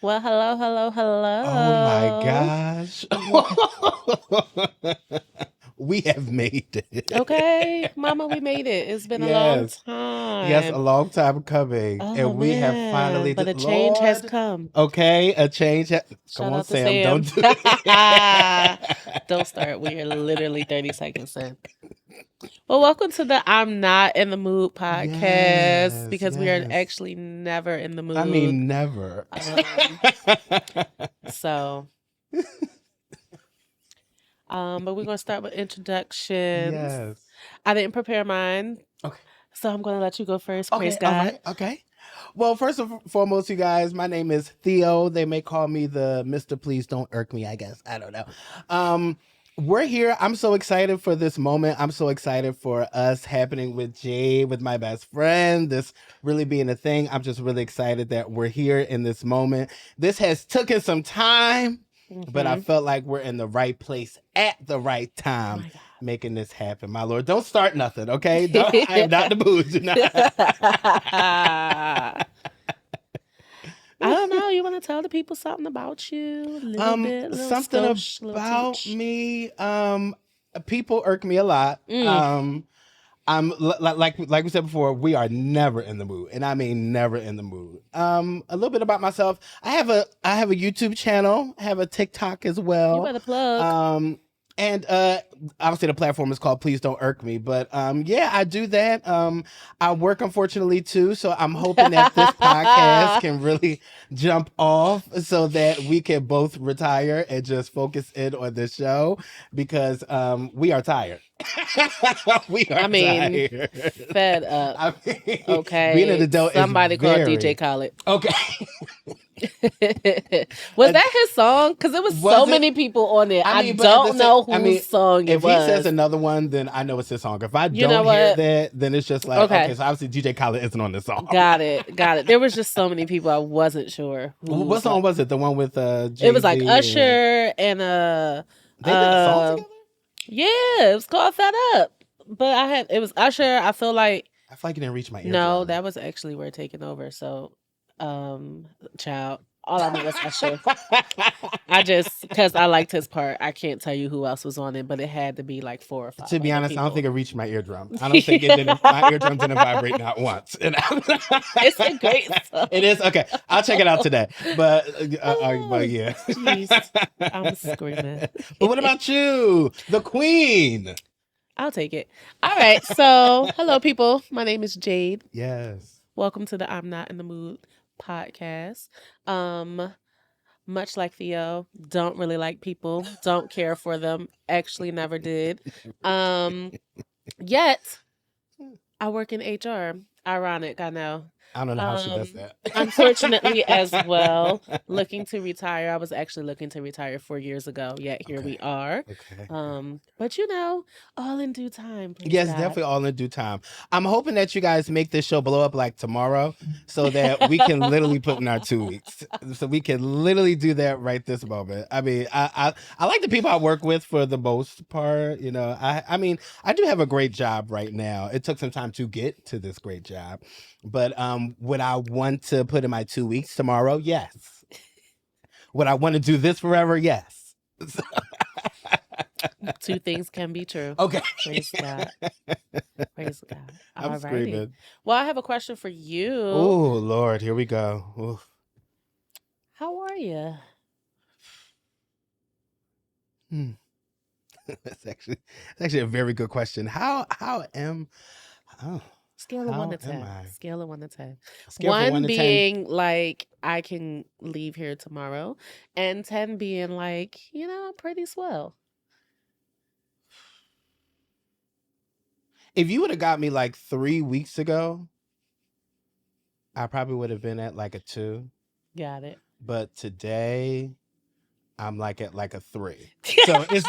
Well, hello, hello, Oh my hello. gosh. We have made Okay, it. Mama, we made it. It's been a long Yes. Yes, a time. long time coming. Oh And we have man, finally but did a change has Lord. come. Okay, a change. Come Shout on, out to Sam. Don't Sam. do it. Don't start. We are literally 30 seconds in. Well, welcome to the I'm Not in the Mood podcast Yes, because we are yes. actually never in the I mood. mean, never. Um, so, but we're gonna start with introductions. Yes. I didn't prepare mine, Okay. so I'm gonna let you go first. Praise Okay. All God. right. Okay. Well, first and foremost, you guys, my name is Theo. They may call me the Mr. Please Don't Irk Me, I guess. I don't know. Um, we're here. I'm so excited for this moment. I'm so excited for us happening with Jade, with my best friend, this really being a thing. I'm just really excited that we're here in this moment. This has taken some time, but I Mm-hmm. felt like we're in the right place at the right Oh time my making this happen. My Lord, don't start nothing, okay? I am not God. in the mood. Do not. I don't know. You want to tell the people something about you? A little bit, a little Something skosh, a little about tooch. me. People irk me a lot. Mm. Like we said before, we are never in the mood, and I mean never in the mood. A little bit about myself. I have a YouTube channel. I have a TikTok as You well. better plug. Um, and obviously the platform is called Please Don't Irk Me. But yeah, I do that. I work unfortunately too, so I'm hoping that this podcast can really jump off so that we can both retire and just focus in on the show because we are tired. We are I mean, tired. fed up. I mean, being an Okay. adult is Somebody called DJ very Khaled. okay. Was Uh, that his song? Because there was so Was it? many people on it. I I mean, but at the don't same, know I whose mean, song it if he says was. another one, then I know it's his song. If I You know don't hear what? that, then it's just like okay, Okay. so obviously DJ Khaled isn't on this song. Got it. Got it. There was just so many people I wasn't sure What whose. song was it? The one with It Jay was like Z and Usher and they did a song together. yeah, it was called Fed Up. But it was Usher. I feel like I feel like it didn't reach my no, eardrum. that was actually We're Taking Over. So child. All I know was Usher. I just because I liked his part. I can't tell you who else was on it, but it had to be like 4 or 5 To be other honest, I don't people. think it reached my eardrum. I don't think it didn't. My eardrum didn't vibrate not once. It's a great song. It is okay. I'll check it out today. But yeah. Jeez, I'm screaming. But what about you, the Queen? I'll take it. All right. So, hello, people. My name is Jade. Yes. Welcome to the I'm Not in the Mood podcast. Much like Theo, don't really like people, don't care for them, actually never did. Yet I work in HR. Ironic, I know. I don't know how she does that. Unfortunately, as well, looking to retire. I was actually looking to retire 4 years ago, yet here we Okay. are. Okay. But all in due time. Praise Yes, God. definitely all in due time. I'm hoping that you guys make this show blow up like tomorrow so that we can literally put in our 2 weeks. So we can literally do that right this moment. I mean, I like the people I work with for the most part. You know, I mean, I do have a great job right now. It took some time to get to this great job. But would I want to put in my 2 weeks tomorrow? Yes. Would I want to do this forever? Yes. Two things can be true. Okay. Praise God. Praise God. I'm Alrighty. screaming. Well, I have a question for you. Oh Lord, here we go. Oof. How are you? That's actually a very good question. How am oh Scale of how 1 to am 10. I? Scale of 1 to 10. Scale from 1 1 to 10. being like I can leave here tomorrow, and 10 being like, I'm pretty swell. If you would have got me like 3 weeks ago, I probably would have been at like a 2. Got it. But today, I'm like at like a 3. So it's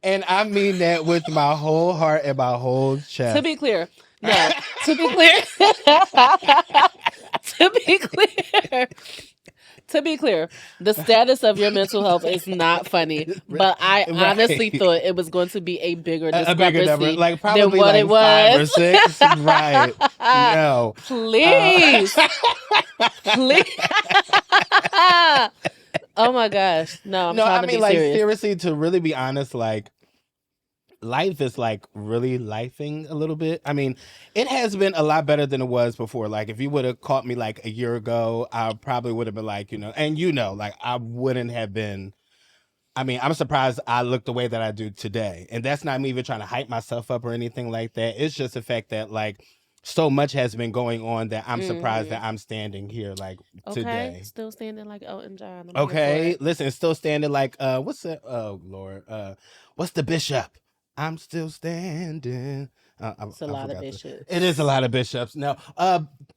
and I mean that with my whole heart and my whole chest. To be clear, no. To be clear, to be clear, To be clear, the status of your mental health is not funny, but I honestly Right. thought it was going to be a bigger A bigger number, discrepancy like than probably what it like 5 or was. 6. Right. No. Please. Please. Oh my gosh. No, I'm No, trying I to mean, be like, serious. seriously, to really be honest, like, life is like really lifing a little bit. I mean, it has been a lot better than it was before. Like, if you would have caught me like a year ago, I probably would have been like, and like, I wouldn't have been. I mean, I'm surprised I look the way that I do today. And that's not me even trying to hype myself up or anything like that. It's just the fact that, like, so much has been going on that I'm surprised that I'm standing here, like, Okay. today. Still standing like Elton John. I'm here for Okay. it. Listen, it's still standing like, what's that? Oh, Lord. What's the bishop? I'm still standing. It's a lot of bishops. It is a lot of bishops. No,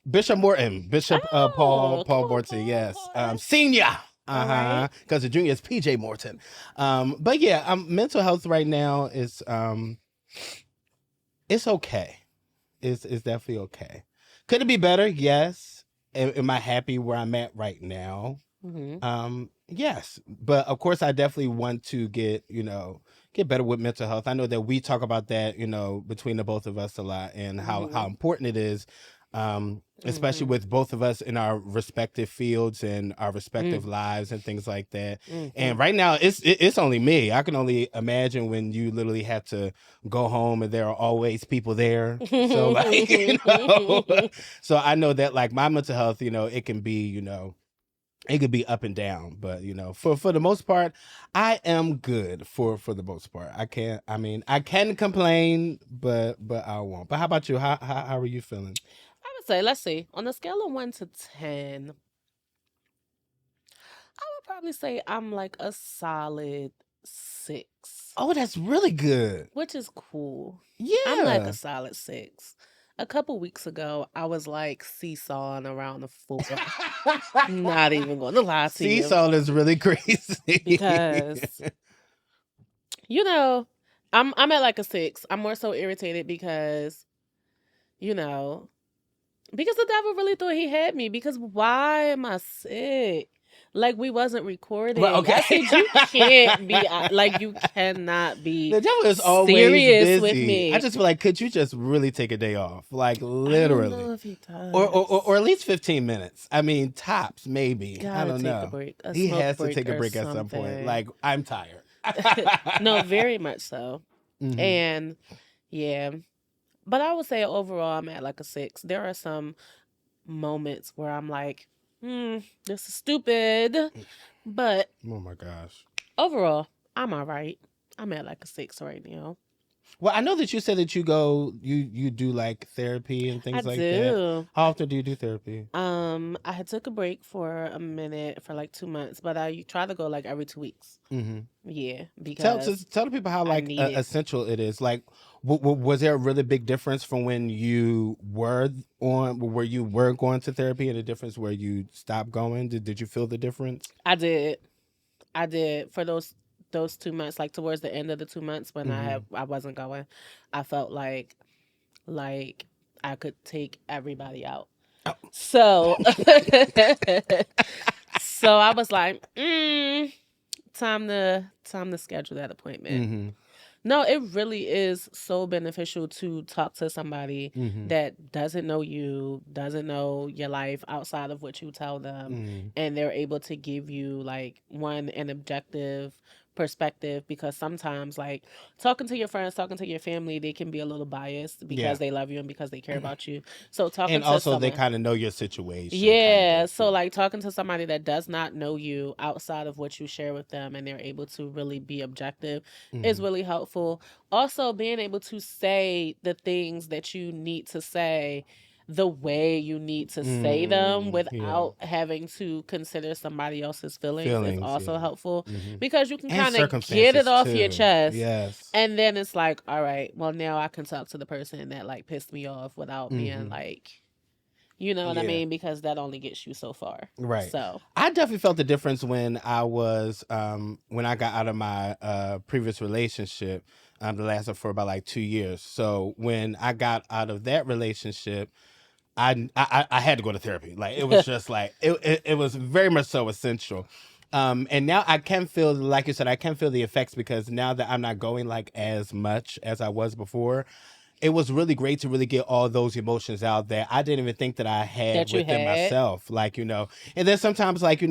Bishop Morton, Bishop Paul come on, Morton, Paul, yes, Paul, that's- senior. All right. Because the junior is PJ Morton. But yeah, mental health right now is it's okay. It's definitely okay. Could it be better? Yes. Am I happy where I'm at right now? Yes, but of course I definitely want to get better with mental health. I know that we talk about that between the both of us a lot, and how important it is, especially with both of us in our respective fields and our respective lives and things like that. And right now it's only me. I can only imagine when you literally have to go home and there are always people there. So like so I know that like my mental health, it can be it could be up and down, but for the most part, I am good for the most part. I can complain, but I won't. But how about you? How are you feeling? I would say, let's see, on a scale of 1 to 10, I would probably say I'm like a solid 6. Oh, that's really good. Which is cool. Yeah. I'm like a solid 6. A couple weeks ago, I was like seesawing around the floor. Not even going to lie to you. Seesaw is really crazy. Because, I'm at like a 6. I'm more so irritated because, because the devil really thought he had me. Because why am I sick? Like we wasn't recording. Well, okay. I said you can't be like you cannot be. The devil is always serious busy. with me. I just feel like, could you just really take a day off? Like I literally. don't know if he does. Or at least 15 minutes. I mean, tops maybe. Gotta I don't take know. a break. He has to take a break at some point. something. Like I'm tired. No, very much so. Mhm. And yeah, but I would say overall I'm at like a 6. There are some moments where I'm like, this is stupid, but Oh my gosh. overall I'm all right. I'm at like a 6 right now. Well, I know that you said that you do like therapy and things I like that. do. How often do you do therapy? I had took a break for a minute for like 2 months, but I try to go like every 2 weeks. Mm-hmm. Yeah, Tell because tell the people how like need it. essential it is. Like, was there a really big difference from when you were going to therapy and the difference where you stopped going? Did you feel the difference? I did for those 2 months, like towards the end of the 2 months when I wasn't going, I felt like I could take everybody out. Oh. So so I was like, time to schedule that appointment. Mm-hmm. No, it really is so beneficial to talk to somebody that doesn't know you, doesn't know your life outside of what you tell them, and they're able to give you like an objective perspective, because sometimes like talking to your friends, talking to your family, they can be a little biased because they love you and because they care about you. So talking and to also someone, they kind of know your situation. yeah, so like talking to somebody that does not know you outside of what you share with them and they're able to really be objective is really helpful. Also being able to say the things that you need to say the way you need to say them without having to consider somebody else's feelings is also helpful, because you can kind of get it off your chest. Yes. And then it's like, all right, well now I can talk to the person that like pissed me off without being like, you know what I mean? Because that only gets you so far. Right. So I definitely felt the difference when I was when I got out of my previous relationship that lasted for about like 2 years. So when I got out of that relationship, I had to go to therapy. Like, it was just like it was very much so essential. And now I can feel, like you said, I can feel the effects, because now that I'm not going like as much as I was before, it was really great to really get all those emotions out that I didn't even think that I had That you within had. myself. Like, and then sometimes, like,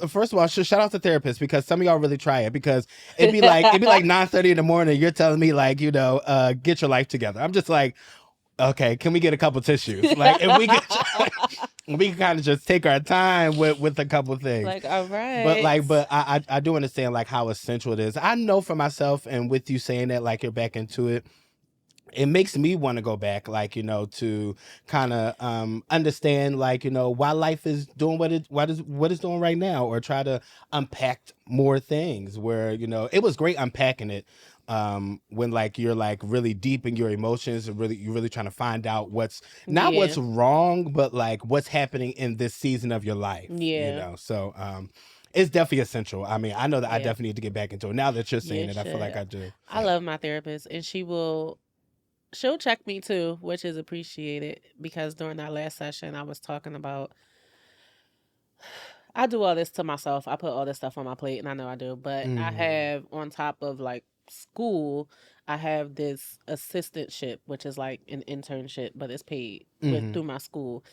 first of all, shout out to therapists, because some of y'all really try it, because it'd be like 9:30 in the morning. You're telling me, like, get your life together. I'm just like, okay, can we get a couple tissues? Like, if we could, we can kind of just take our time with a couple things. Like, all But right. I do understand like how essential it is. I know for myself, and with you saying that, like, you're back into it, it makes me want to go back, like, to kind of understand, like, why life is doing what it's doing right now, or try to unpack more things where, it was great unpacking it, when, like, you're like really deep in your emotions, and you're really trying to find out not what's Yeah. wrong, but like what's happening in this season of your life. Yeah. So it's definitely essential. I mean, I know that I Yeah. definitely need to get back into it now that you're saying You it. I feel like should. I do. I love my therapist, and she'll check me too, which is appreciated, because during our last session I was talking about, I do all this to myself. I put all this stuff on my plate, and I know I do, but I have, on top of like school, I have this assistantship, which is like an internship, but it's paid through my school.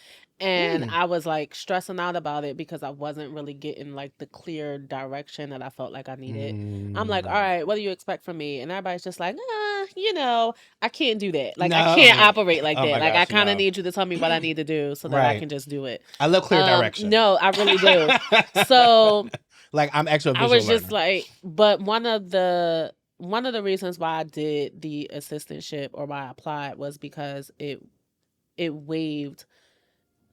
And I was like stressing out about it because I wasn't really getting like the clear direction that I felt like I needed. I'm like, all right, what do you expect from me? And everybody's just like, I can't do that. Like, I can't No. operate like Oh that. my Like, I gosh, kind of no. need you to tell me what I need to do so that I Right. can just do it. I love clear direction. No, I really do. So like, I'm actually a I visual was just learner. like, but one of the reasons why I did the assistantship, or why I applied, was because it waived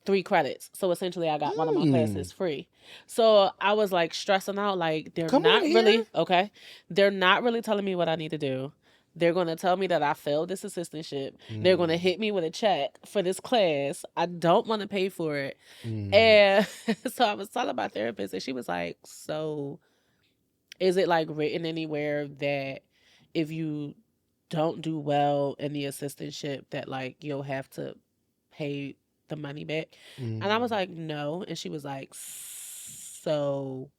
3 credits. So essentially I got one of my classes free. So I was like stressing out, like, they're Come not on really here. okay. They're not really telling me what I need to do. They're going to tell me that I failed this assistantship. They're going to hit me with a check for this class. I don't want to pay for it. And so I was telling my therapist, and she was like, so is it like written anywhere that if you don't do well in the assistantship, that like you'll have to pay the money back? And I was like, no. And she was like, so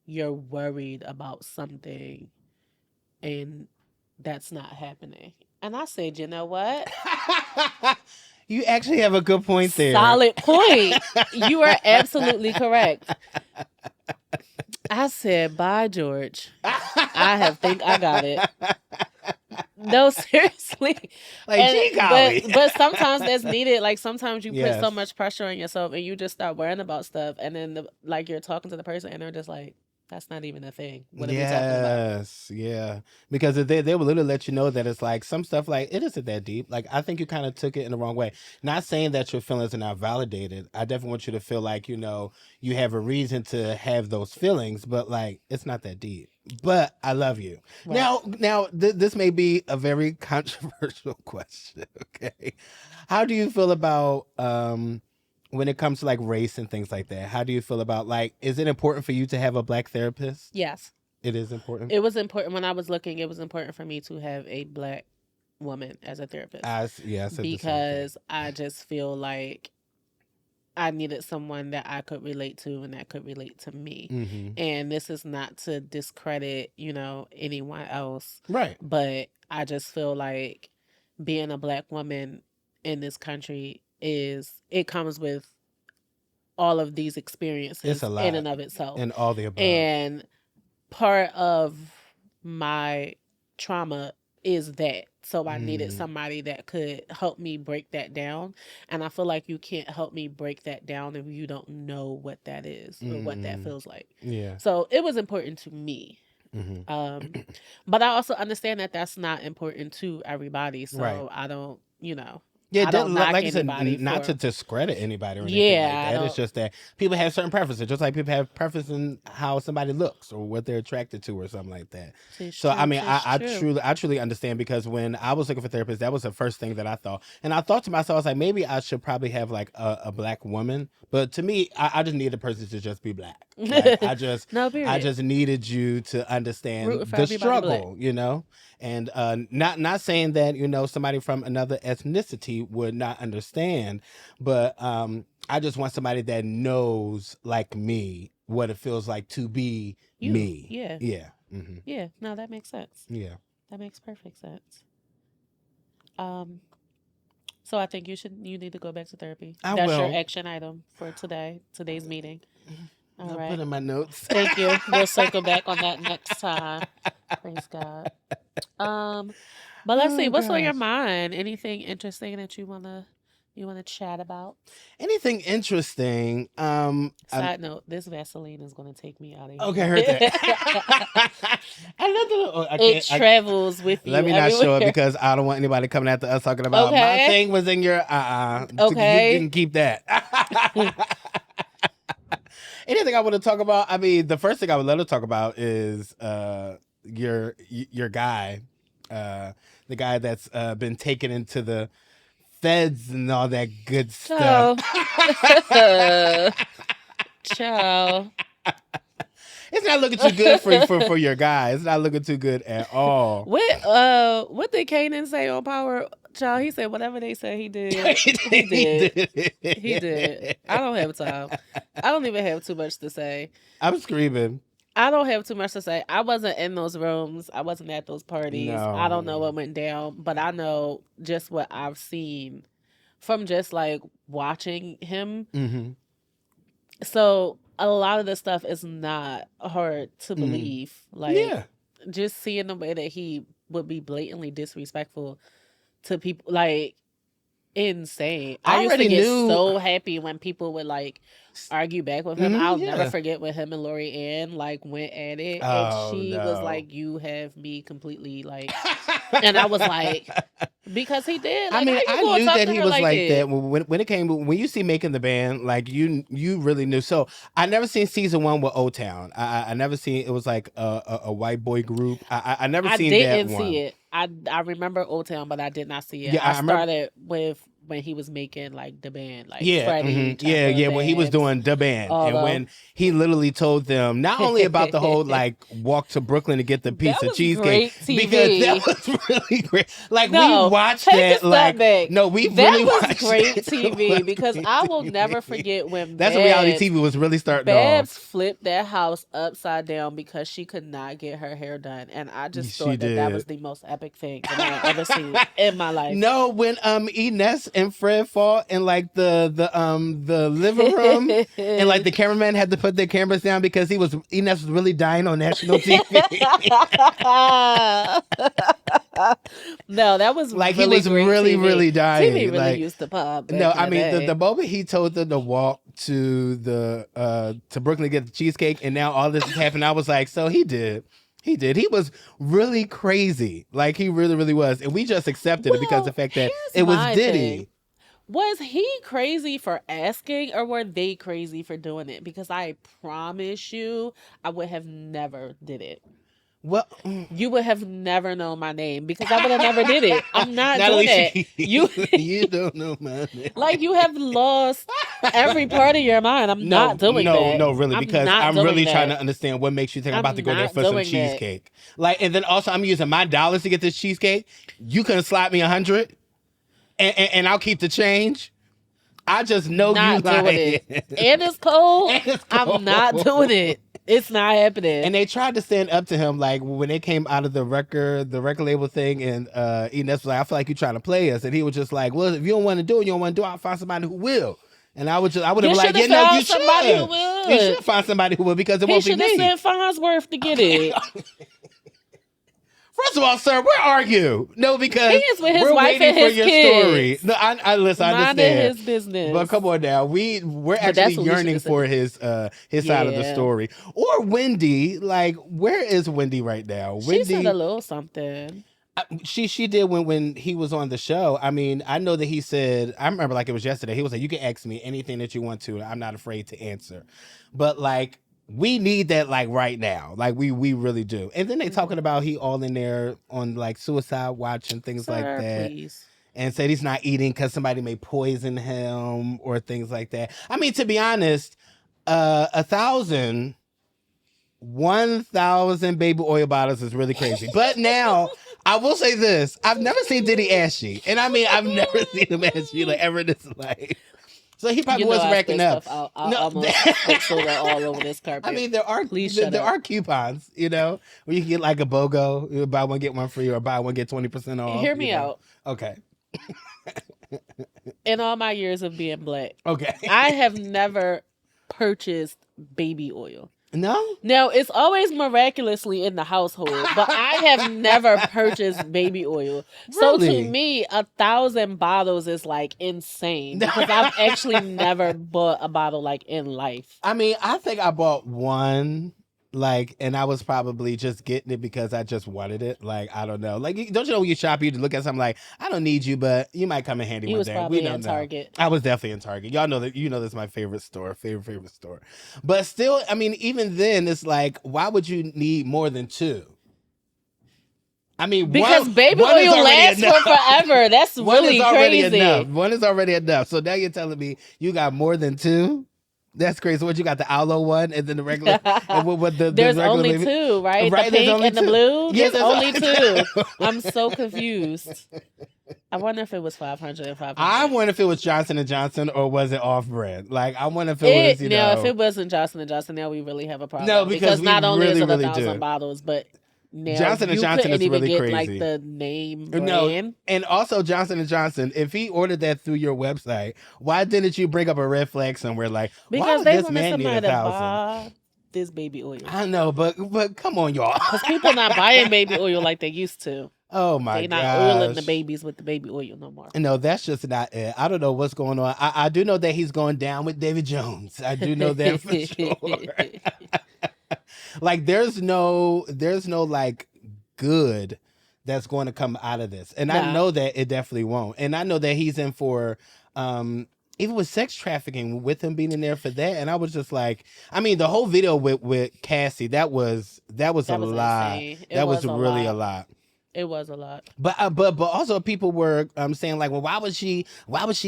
you're worried about something and that's not happening? And I said, you know what? You actually have a good point there. Solid point. You are absolutely correct. I said, bye, George. I got it. No, seriously. Like, gee golly. But sometimes that's needed. Like, sometimes you put so Yes. much pressure on yourself, and you just start worrying about stuff, and then like, you're talking to the person, and they're just like, that's not even a thing. What are we talking about? Yes, yeah. Because they will literally let you know that it's like some stuff, like, it isn't that deep. Like, I think you kind of took it in the wrong way. Not saying that your feelings are not validated. I definitely want you to feel like, you have a reason to have those feelings, but like, it's not that deep. But I love you. Right. Now, this may be a very controversial question. Okay, how do you feel about when it comes to like race and things like that? How do you feel about, like, is it important for you to have a Black therapist? Yes. It is important. It was important when I was looking. It was important for me to have a Black woman as a therapist, I said the same thing. because I just feel like I needed someone that I could relate to and that could relate to me. And this is not to discredit, anyone else. Right. But I just feel like being a Black woman in this country it comes with all of these experiences It's a lot. in and of itself. And all the above. And part of my trauma is that. So I needed somebody that could help me break that down. And I feel like you can't help me break that down if you don't know what that is or what that feels like. Yeah. So it was important to me. But I also understand that that's not important to everybody. So Right. I don't, Yeah, I don't knock like you said, anybody not for- to discredit anybody or anything Yeah, like I that. It's don't- just that people have certain preferences, just like people have preference in how somebody looks or what they're attracted to or something like that. Tis So I true, mean, tis true. I truly understand, because when I was looking for therapists, that was the first thing that I thought, and I thought to myself, I was like, maybe I should probably have like a Black woman. But to me, I just need a person to just be Black. Like No, I period. just needed you to Rooting understand for the everybody black. struggle, you know? And not saying that, you know, somebody from another ethnicity would not understand, but I just want somebody that knows like me what it feels like to be You. me. Yeah. Yeah. Yeah. No, that makes sense. Yeah. That makes perfect sense. So I think you need to go back to therapy. I That's your will. action item for today's meeting. All I'll right. put in my notes. Thank you. We'll circle back on that next time. Praise God. But let's see, Oh what's on your gosh. mind? Anything interesting that you wanna chat about? Anything interesting? Side note, this Vaseline is gonna take me out of Okay, I here. heard that. I love the. Oh, I It can't. travels with you Let me not show it everywhere. because I don't want anybody coming after us talking about my Okay. thing was in your. You Okay. can keep that. Anything I want to talk about? I mean, the first thing I would love to talk about is your guy, the guy that's been taken into the feds and all that good stuff. Ciao. It's not looking too good for your guy. It's not looking too good at all. What did Kanan say on Power? Child, he said whatever they said he did. He did. He did. I don't have time. I don't even have too much to say. I'm screaming. I don't have too much to say. I wasn't in those rooms. I wasn't at those parties. I don't know No. what went down, but I know just what I've seen from just like watching him. Mm-hmm. So a lot of this stuff is not hard to believe. Like, Yeah. just seeing the way that he would be blatantly disrespectful to people, like, insane. I used to already get knew- so happy when people would like argue back with him. Mhm, I'll yeah. never forget when him and Lori Ann like went at it, Oh, and she was no. like, "You have me completely like," and I was like, because he did. Like, I mean, how you I gonna knew talk that to he her was like like that when it came when you see Making the Band, like you really knew. So I never seen season 1 with O Town. I never seen it was like a white boy group. I never I seen didn't that one. see it. I remember Old Town, but I did not see it. Yeah, I I remember- started with when he was making like the band, like Yeah, Freddie, yeah. When he was Babs, doing the band, all and of- when he literally told them not only about the whole like walk to Brooklyn to get the piece That of was cheesecake, great TV. because that was really great. Like No, we watched take a that. step Like back. no, we that really was watched great that. TV That was because great I will TV. never forget when That's when reality Babs- TV was really starting Babs off. flipped that house upside down because she could not get her hair done, and I just She thought that did. was the most epic thing that I've ever seen in my life. No, when Ines and Fred fought in like the living room, and like the cameraman had to put their cameras down because Ines was really dying on national TV. No, that was Like really he was great really TV. really dying. TV really like, used to pop. Back no, in I mean day. the moment he told them to walk to the to Brooklyn to get the cheesecake, and now all this is happening, I was like, so he did. He did. He was really crazy. Like he really, really was. And we just accepted it because of the fact that here's it was my Diddy. thing. Was he crazy for asking, or were they crazy for doing it? Because I promise you, I would have never did it. Well, You would have never known my name because I would have never did it. I'm not doing Natalie, that. You don't know my name. like you have lost every part of your mind. I'm not doing that. No, really, because not I'm doing really that. trying to understand what makes you think I'm about to go there not for some doing that. cheesecake. Like, and then also I'm using my dollars to get this cheesecake. You couldn't slap me 100, and I'll keep the change. I just know Not you doing like it. And it's cold. And it's I'm not cold. doing it. It's not happening. And they tried to stand up to him, like when they came out of the record label thing, and Ines was like, "I feel like you're trying to play us," and he was just like, "Well, if you don't want to do it, you don't want to do it. I'll find somebody who will." And I would have been like, "Yeah, no, you should. somebody who would. You should find somebody who will because it He won't be should have me." sent Farnsworth to get it. First of all, sir, where are you? No, because He is with his we're wife waiting and his for your kids. story. No, I listen. I Minding understand. his business. But come on now, we're But that's actually what we yearning should've for his side of the Yeah. story. Or Wendy, like where is Wendy right now? She Wendy, said a little something. she did when he was on the show. I mean, I know that he said, I remember like it was yesterday. He was like, "You can ask me anything that you want to. I'm not afraid to answer." But like, we need that like right now. Like we really do. And then they talking about he all in there on like suicide watch and things like Sir, that. please. And said he's not eating because somebody may poison him or things like that. I mean, to be honest, 1,000 baby oil bottles is really crazy. But now I will say this: I've never seen Diddy ashy, and I mean I've never seen him ashy like ever in his life. So he probably You know was I racking spit up. stuff out. I No, almost spit soda all over this carpet. I mean there are Please shut there up. are coupons, you know, where you can get like a BOGO, you buy one get one free, or buy one get 20% off. Hear you me know. out. Okay. In all my years of being black, Okay. I have never purchased baby oil. No. Now, it's always miraculously in the household, but I have never purchased baby oil. So to Really? me, 1,000 bottles is like insane because I've actually never bought a bottle like in life. I mean, I think I bought one, like, and I was probably just getting it because I just wanted it. Like, I don't know. Like, don't you know when you shop, you look at something like, I don't need you, but you might come in handy He one was day. probably We don't in know. Target. I was definitely in Target. Y'all know that. You know, this is my favorite store, favorite store. But still, I mean, even then, it's like, why would you need more than two? I mean, Because baby one is oil already lasts enough. for forever. That's One really is already crazy. enough. One is already enough. So now you're telling me you got more than two? That's crazy. So what, you got the aloe one and then the regular? And what the There's regular only baby? two, right? Right, The there's pink only and the two. blue. Yeah, There's only two. two. I'm so confused. I wonder if it was 500 and 500. I wonder if it was Johnson & Johnson or was it off-brand? Like, I wonder if it was, you now, know. if it wasn't Johnson & Johnson, now we really have a problem. No, because we not only really, is it really 1,000 do. bottles, but now Johnson & you Johnson couldn't is even really get crazy. like the name brand. No, and also Johnson & Johnson, if he ordered that through your website, why didn't you bring up a red flag somewhere like, why Because would they this wanted man need somebody to 1,000? buy this baby oil. I know, but come on, y'all. Because people not buying baby oil like they used to. Oh my god. They not oiling the babies with the baby oil no more. No, that's just not it. I don't know what's going on. I do know that he's going down with David Jones. I do know that for sure. Like there's no like good that's going to come out of this. And I know that it definitely won't. And I know that he's in for even with sex trafficking, with him being in there for that. And I was just like, I mean, the whole video with Cassie, that was a lot. That was really a lot. It was a lot. But also people were saying like, well, why would she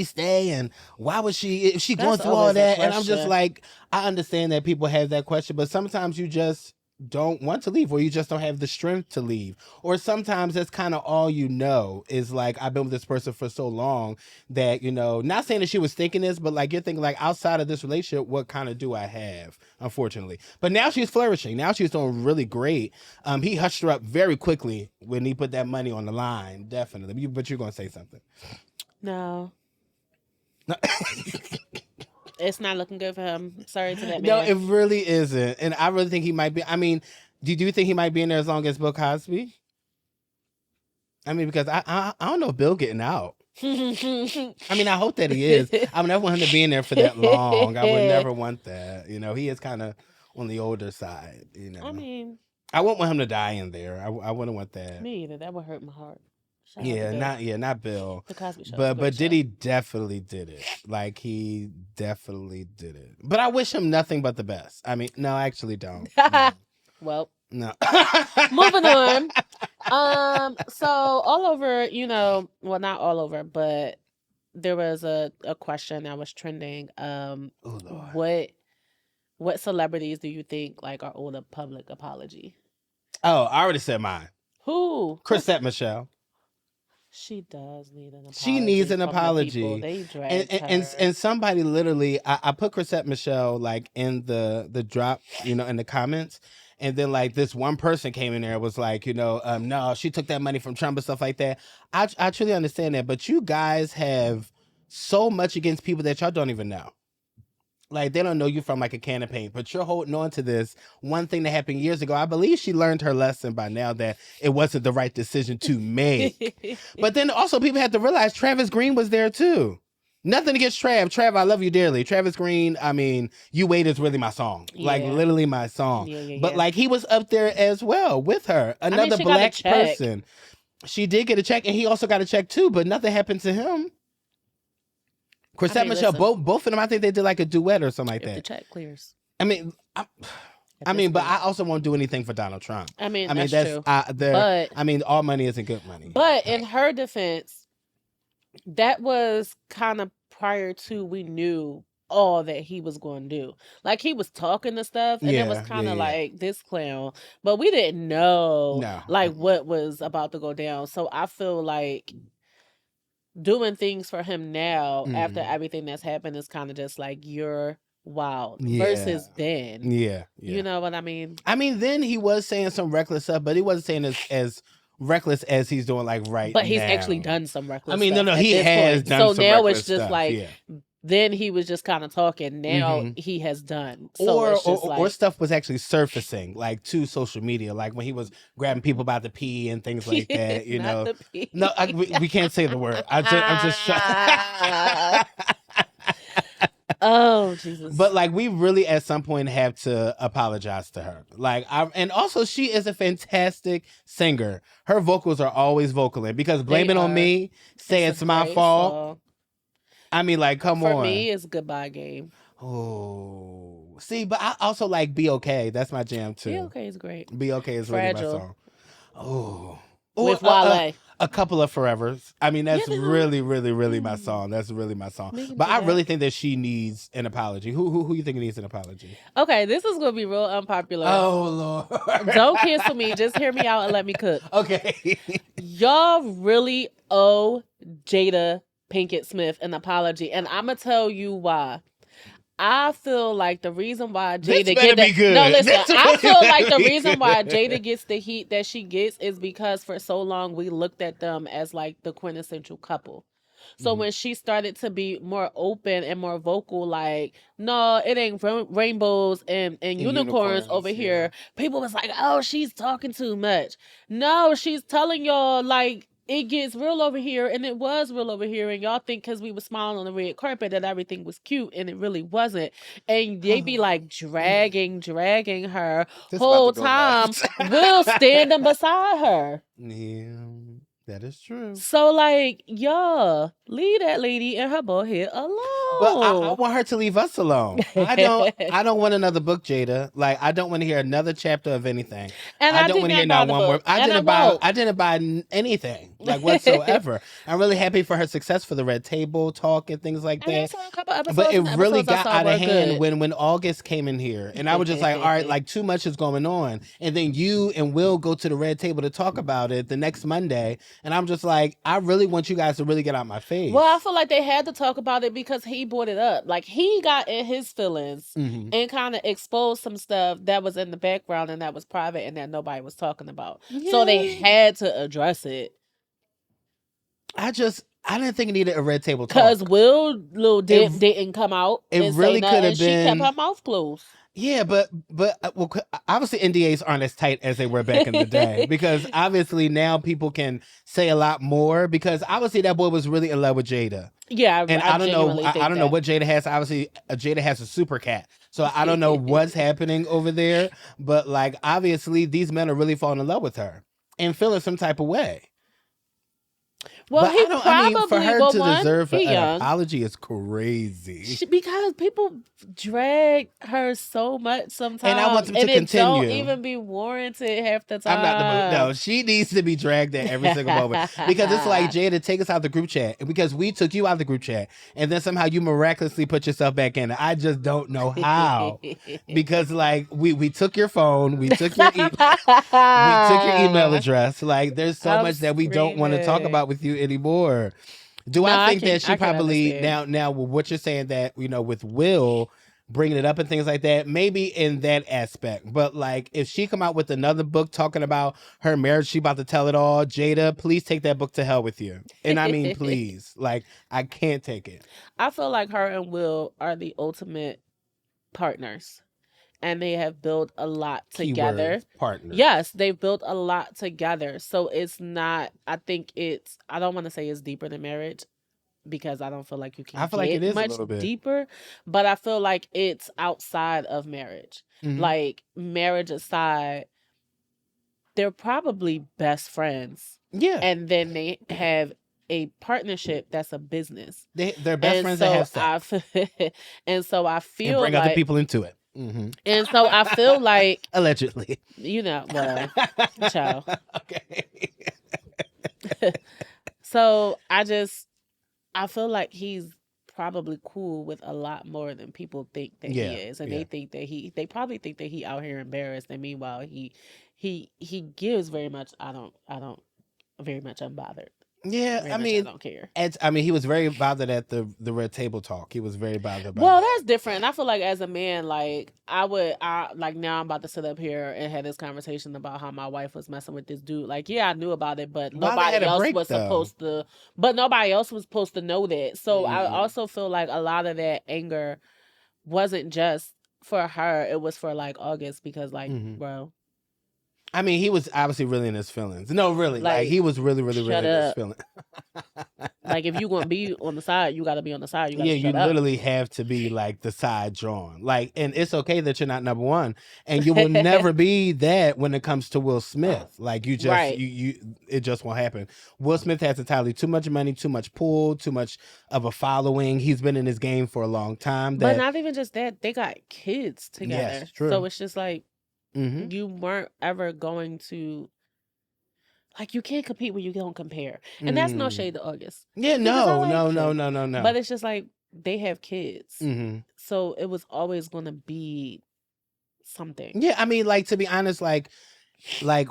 stay, and why would is she going through all that? And I'm just like, I understand that people have that question, but sometimes you just don't want to leave, or you just don't have the strength to leave, or sometimes that's kind of all you know is like, I've been with this person for so long that, you know, not saying that she was thinking this, but like you're thinking like, outside of this relationship, what kind of do I have, unfortunately. But now she's flourishing, now she's doing really great. He hushed her up very quickly when he put that money on the line, definitely. But you're gonna say something. No. It's not looking good for him. Sorry to that man. No, it really isn't. And I really think he might be. I mean, do you think he might be in there as long as Bill Cosby? I mean, because I don't know if Bill getting out. I mean, I hope that he is. I would never want him to be in there for that long. I would never want that. You know, he is kind of on the older side. You know, I mean, I wouldn't want him to die in there. I wouldn't want that. Me either. That would hurt my heart. Not Bill. The Cosby Show. But Diddy definitely did it. Like, he definitely did it. But I wish him nothing but the best. I mean, no, I actually don't. No. Well, no. Moving on. So all over, you know, well, not all over, but there was a question that was trending. Oh, Lord. What celebrities do you think like are owed a public apology? Oh, I already said mine. Who? Chrisette Michele. She does need an apology. She needs an apology. They dragged her. And somebody literally, I put Chrisette Michele like in the drop, you know, in the comments. And then like this one person came in there and was like, you know, no, she took that money from Trump and stuff like that. I truly understand that. But you guys have so much against people that y'all don't even know. Like, they don't know you from like a can of paint, but you're holding on to this one thing that happened years ago. I believe she learned her lesson by now that it wasn't the right decision to make. But then also people had to realize Travis Green was there too. Nothing against Trav. Trav, I love you dearly. Travis Green, I mean, You Wait is really my song. Yeah. Like, literally my song. But like, he was up there as well with her. Another black person. She did get a check, and he also got a check too, but nothing happened to him. Chrisette Michele, both of them, I think they did like a duet or something like that. The check clears. I mean, but I also won't do anything for Donald Trump. I mean that's true. But I mean, all money isn't good money. But in her defense, that was kind of prior to we knew all that he was going to do. Like, he was talking to stuff, and it was Yeah, kind of yeah. like this clown, but we didn't know No. like what was about to go down. So I feel like doing things for him now after everything that's happened is kind of just like you're wild Yeah. versus then. Yeah. You know what I mean? I mean, then he was saying some reckless stuff, but he wasn't saying as reckless as he's doing like right But he's now. actually done some reckless I mean, stuff no, at he this has point. done So some now reckless it's just stuff, like yeah. then he was just kind of talking. Now he has done. So it's just or stuff was actually surfacing like to social media, like when he was grabbing people about the pee and things like that. You not know, the pee. no, we can't say the word. I'm just. Oh Jesus! But like, we really at some point have to apologize to her. Like, and also she is a fantastic singer. Her vocals are always vocaling, because Blame It On Me, Say It's My Fault. Song. I mean, like, come For on. me, it's Goodbye Game. Oh, see, but I also like Be Okay. That's my jam too. Be Okay is great. Be Okay is Fragile. really my song. Oh, with Wale. A couple of Forevers. I mean, that's really, really, really my song. That's really my song. But I really think that she needs an apology. Who you think needs an apology? Okay, this is gonna be real unpopular. Oh Lord! Don't cancel me. Just hear me out and let me cook. Okay. Y'all really owe Jada Pinkett Smith an apology, and I'm gonna tell you why. I feel like the reason why Jada I feel like the reason why Jada gets the heat that she gets is because for so long we looked at them as like the quintessential couple. So when she started to be more open and more vocal, like, no, it ain't rainbows and unicorns over here, people was like, oh, she's talking too much. No, she's telling y'all, like, it gets real over here, and it was real over here, and y'all think because we were smiling on the red carpet that everything was cute, and it really wasn't. And they be like dragging her whole time. Will standing beside her. Yeah, that is true. So like, y'all, leave that lady and her bald head alone. But I want her to leave us alone. I don't want another book, Jada. Like, I don't want to hear another chapter of anything. And I don't want to hear not one word. I didn't buy anything, like, whatsoever. I'm really happy for her success for the Red Table Talk and things like that. I saw a couple episodes, but it really got out of hand when August came in here, and I was just like, all right, like, too much is going on. And then you and Will go to the Red Table to talk about it the next Monday, and I'm just like, I really want you guys to really get out my face. Well, I feel like they had to talk about it because he brought it up. Like, he got in his feelings and kind of exposed some stuff that was in the background and that was private and that nobody was talking about. Yeah. So they had to address it. I didn't think it needed a Red Table Talk. Because Lil Dip didn't come out. It really could have been. She kept her mouth closed. Yeah, but well, obviously NDAs aren't as tight as they were back in the day, because obviously now people can say a lot more, because obviously that boy was really in love with Jada. Yeah, and I don't know what Jada has. Obviously, Jada has a super cat, so I don't know what's happening over there. But like, obviously, these men are really falling in love with her and feeling some type of way. Well, for her to deserve an apology is crazy. Because people drag her so much sometimes, and I want them to continue. It don't even be warranted half the time. I'm not the mood. No, she needs to be dragged at every single moment, because it's like, Jada, take us out the group chat, because we took you out the group chat, and then somehow you miraculously put yourself back in it. I just don't know how, because like we took your phone, we took your email address. Like, there's so much that we don't want to talk about with you anymore. I think that she probably now what you're saying, that, you know, with Will bringing it up and things like that, maybe in that aspect, but like, if she come out with another book talking about her marriage, she about to tell it all, Jada, please take that book to hell with you. And I mean, please, like, I can't take it. I feel like her and Will are the ultimate partners. And they have built a lot together. Partner. Yes, they've built a lot together. So it's not, I don't want to say it's deeper than marriage, because I don't feel like you can get like it is much a little bit deeper. But I feel like it's outside of marriage. Like, marriage aside, they're probably best friends. Yeah. And then they have a partnership that's a business. They're best friends that have sex. And so I feel and bring other people into it. And so I feel like, allegedly, you know, well, ciao. Okay. So I feel like he's probably cool with a lot more than people think that he Yeah, is, and yeah. they probably think that he out here embarrassed, and meanwhile he gives very much. I don't very much unbothered. Yeah, Very I much I mean, don't care. he was very bothered at the red table talk. He was very bothered by Well, that. that's different. And I feel like as a man, like I like now I'm about to sit up here and have this conversation about how my wife was messing with this dude. Like, yeah, I knew about it, but Why they had nobody a else break was though? supposed to. But nobody else was supposed to know that. So I Mm, also feel like a lot of that anger wasn't just for her; it was for like August because, like, mm-hmm. bro, I mean, he was obviously really in his feelings. No, really, like like, he was really, really, shut really in his up. feelings. Like, if you gonna be on the side, you got to be on the side. You got to Yeah, you shut up. literally have to be like the side drawn. Like, and it's okay that you're not number one, and you will never be that when it comes to Will Smith. Like, you just Right. it just won't happen. Will Smith has entirely too much money, too much pull, too much of a following. He's been in this game for a long time. But That not even just that, they got kids together. yes, So true. it's just like Mm-hmm. you weren't ever going to, like, you can't compete when you don't compare. And that's no shade to August. Yeah, Because I no, like no, no, him. no, no, no. But it's just like they have kids. Mm-hmm. So it was always gonna be something. Yeah, I mean, like, to be honest, like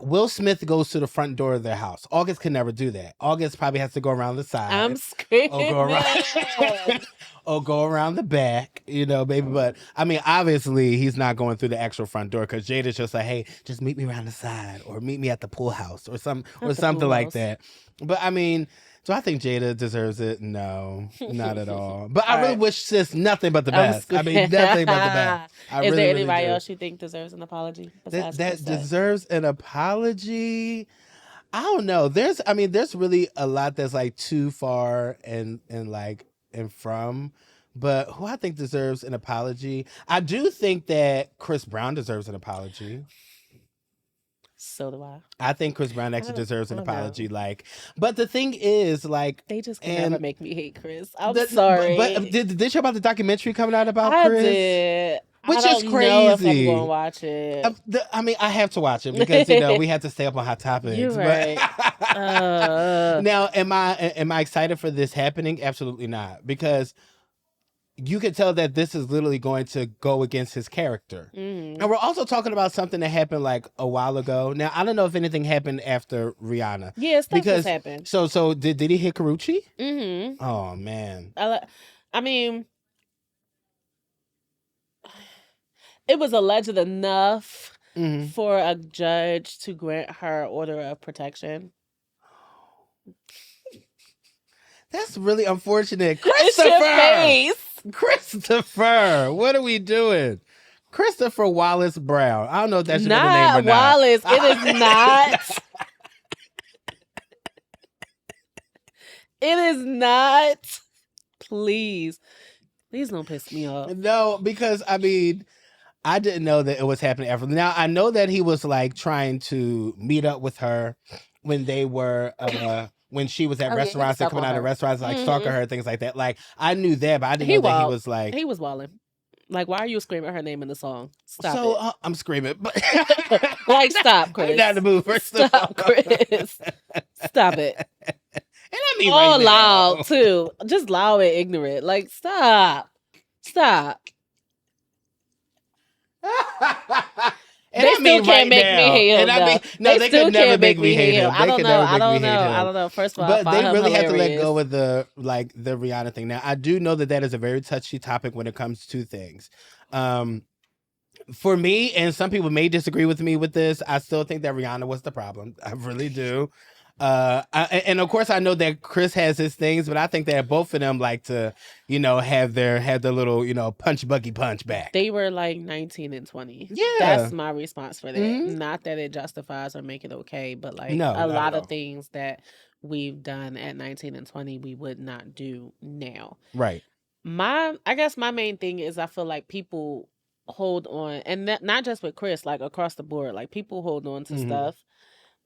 Will Smith goes to the front door of their house. August can never do that. August probably has to go around the I'm side or go around screaming. or go around the back, maybe. But I mean, obviously he's not going through the actual front door because Jada's just like, hey, just meet me around the side or meet me at the pool house or At the something pool like house. that. But I mean, do I think Jada deserves it? No, not at all. But I All really right. wish sis nothing but the I'm best. I mean, nothing but the best. I Is really, there really anybody do. else you think deserves an apology besides That Chris? deserves an apology. I don't know. There's really a lot that's like too far and from, but who I think deserves an apology. I do think that Chris Brown deserves an apology. So do I. I think Chris Brown actually deserves I an don't know. apology. Like, but the thing is, like, They just can never and make me hate Chris. I'm but sorry. did they show about the documentary coming out about I Chris? did. Which I don't is know if I'm crazy. gonna watch it. I mean, I have to watch it because we have to stay up on Hot Topics. You're but- right. Now, am I excited for this happening? Absolutely not, because you can tell that this is literally going to go against his character. Mhm. And we're also talking about something that happened like a while ago. Now, I don't know if anything happened after Rihanna. Yeah, stuff Because has happened. so did he hit Karuchi? Mm-hmm. Oh man. I mean, it was alleged enough Mhm. for a judge to grant her order of protection. That's really unfortunate. It's your face. Christopher, what are we doing? Christopher Wallace Brown. I don't know if that should be the name Not or not. Wallace. It is not. It is not. Please don't piss me off. No, because I mean, I didn't know that it was happening after. Now I know that he was like trying to meet up with her when they were when she was at Oh, yeah, he restaurants and stuck coming on out of her. restaurants, like stalking Mhm. her, things like that. Like I knew that, but I didn't He know that he wild. was like. He was walling. Like, why are you screaming her name in the song? Stop So it. I'm screaming, but Like, stop, Chris. I'm not in the mood. First of all. Stop, Chris. Stop it. And I mean, All right now. loud too. Just loud and ignorant. Like, stop. And They I mean still can't right make now. me hate him. And I mean, though. no, they still could never can't make me hate him. I They don't could know. never I make don't me hate know. him. I don't know. First of all, I But find they him really have to let hilarious. go with the Rihanna thing. Now, I do know that is a very touchy topic when it comes to things. For me, and some people may disagree with me with this, I still think that Rihanna was the problem. I really do. And of course, I know that Chris has his things, but I think that both of them like to, have their little, punch buggy punch back. They were like 19 and 20. Yeah. That's my response for that. Mhm. Not that it justifies or make it okay, but like No, a not lot at of all. things that we've done at 19 and 20 we would not do now. Right. I guess my main thing is I feel like people hold on, and not just with Chris, like across the board, like people hold on to Mhm. stuff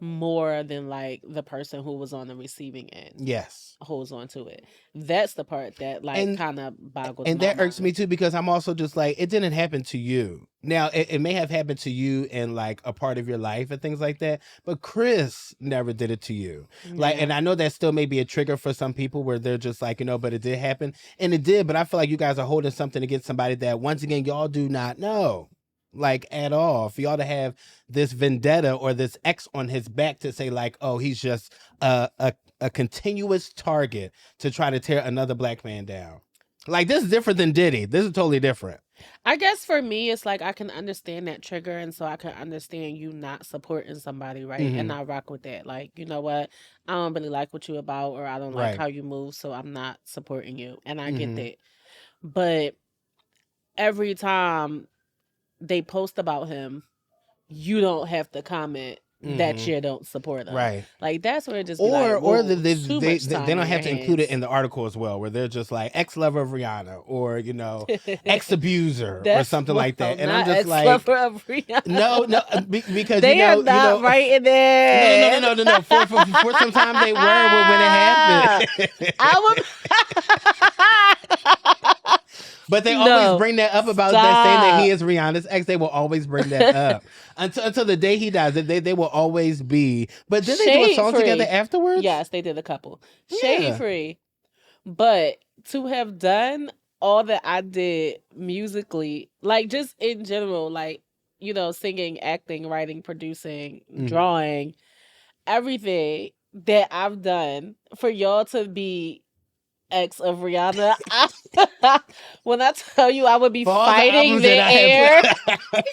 more than like the person who was on the receiving end Yes. holds on to it. That's the part that like And kind of boggles and my that irks me mind. too, because I'm also just like, it didn't happen to you. Now it may have happened to you in like a part of your life and things like that, but Chris never did it to you. Like, and Yeah. I know that still may be a trigger for some people where they're just like, but it did happen, and it did. But I feel like you guys are holding something against somebody that, once again, y'all do not know, like, at all. For y'all to have this vendetta or this X on his back to say like, oh, he's just a continuous target to try to tear another black man down. Like, this is different than Diddy. This is totally different. I guess for me, it's like I can understand that trigger, and so I can understand you not supporting somebody, right? And Mhm. I rock with that. Like, you know what? I don't really like what you about, or I don't like Right. how you move, so I'm not supporting you. And I get Mhm. that. But every time they post about him, you don't have to comment that Mhm. you don't support them. Right. Like, that's where it just be like, Or whoa, they too much they time don't on your have to include it in hands. the article as well, where they're just like, ex-lover of Rihanna, or ex-abuser, or That's something well, like that. And I'm not just ex like, lover of Rihanna. no, because They are not writing it. no. For some time they were when it happened. I would. But they always No, bring that up about that, saying that he stop. is Rihanna's ex. They will always bring that up until the day he dies. They will always be. But then they do a Shade song together free. afterwards. Yes, they did a couple. Shade Yeah. free. But to have done all that I did musically, like just in general, like, singing, acting, writing, producing, drawing, everything that I've done for y'all to be ex of Rihanna. When I tell you I would be For all the fighting albums that the I air,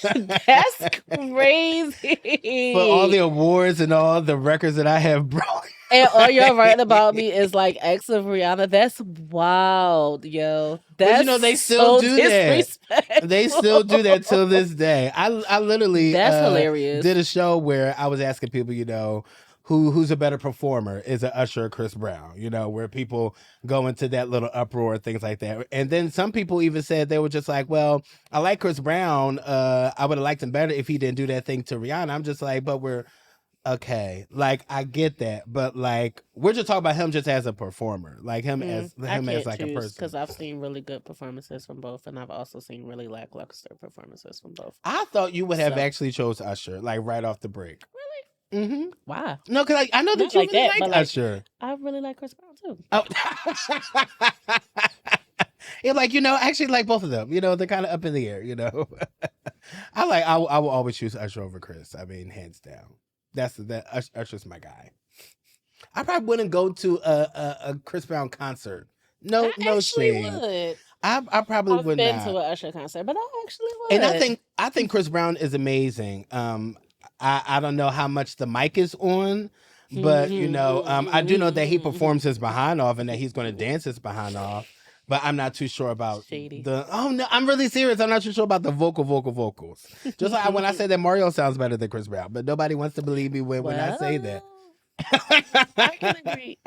have that's crazy. for all the awards and all the records that I have broken. And all y'all writing about me is like ex of Rihanna. That's wild, yo. But That's they still so do that. disrespectful. They still do that till this day. I literally That's hilarious. did a show where I was asking people, who's a better performer? Is it Usher or Chris Brown? Where people go into that little uproar, things like that. And then some people even said, they were just like, well, I like Chris Brown. I would have liked him better if he didn't do that thing to Rihanna. I'm just like, but we're okay. Like, I get that, but like, we're just talking about him just as a performer, like him as I can't like a choose person. because I've seen really good performances from both, and I've also seen really lackluster performances from both. I thought you would have So- actually chose Usher, like right off the break. Really? Mm-hmm. Why? No, because I know that Not you like really that, like but, like, Usher. I really like Chris Brown too. Oh. It's like, actually like both of them. They're kind of up in the air. I will always choose Usher over Chris. I mean, hands down. Usher's my guy. I probably wouldn't go to a Chris Brown concert. No, I no actually shame. would. I probably I've would been not. to an Usher concert, but I actually would. And I think Chris Brown is amazing. I don't know how much the mic is on, but I do know that he performs his behind off and that he's going to dance his behind off. But I'm not too sure about Shady. oh no, I'm really serious. I'm not too sure about the vocals. Just like when I say that Mario sounds better than Chris Brown, but nobody wants to believe me when I say that. I can agree.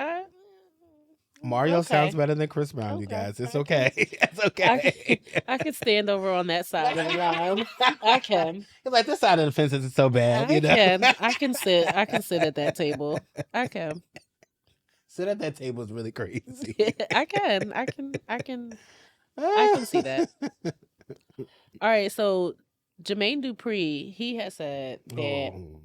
Mario Okay. sounds better than Chris Brown, you Okay. guys. It's Okay. okay. It's okay. I can stand over on that side of the line. I can. It's like, this side of the fence isn't so bad. I can sit. I can sit at that table. I can. Sit at that table is really crazy. I can. I can see that. All right. So Jermaine Dupri, he has said that. Oh.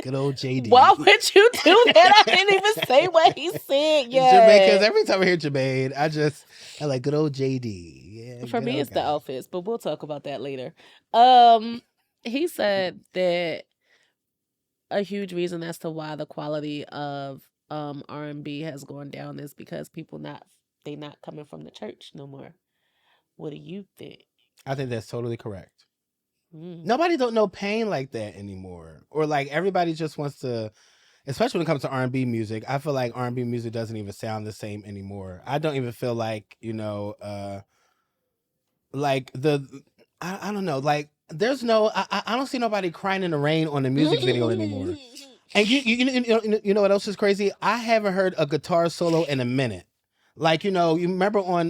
Good old JD. Why would you do that? I didn't even say what he said yet. Because every time I hear Jermaine, I like good old JD. Yeah, For me, it's the guy. outfits, but we'll talk about that later. He said that a huge reason as to why the quality of R&B has gone down is because people not coming from the church no more. What do you think? I think that's totally correct. Mm. Nobody don't know pain like that anymore, or like everybody just wants to. Especially when it comes to R&B music, I feel like R&B music doesn't even sound the same anymore. I don't even feel like like I don't know, like there's no I don't see nobody crying in the rain on the music video anymore. And you know what else is crazy? I haven't heard a guitar solo in a minute. Like, you remember on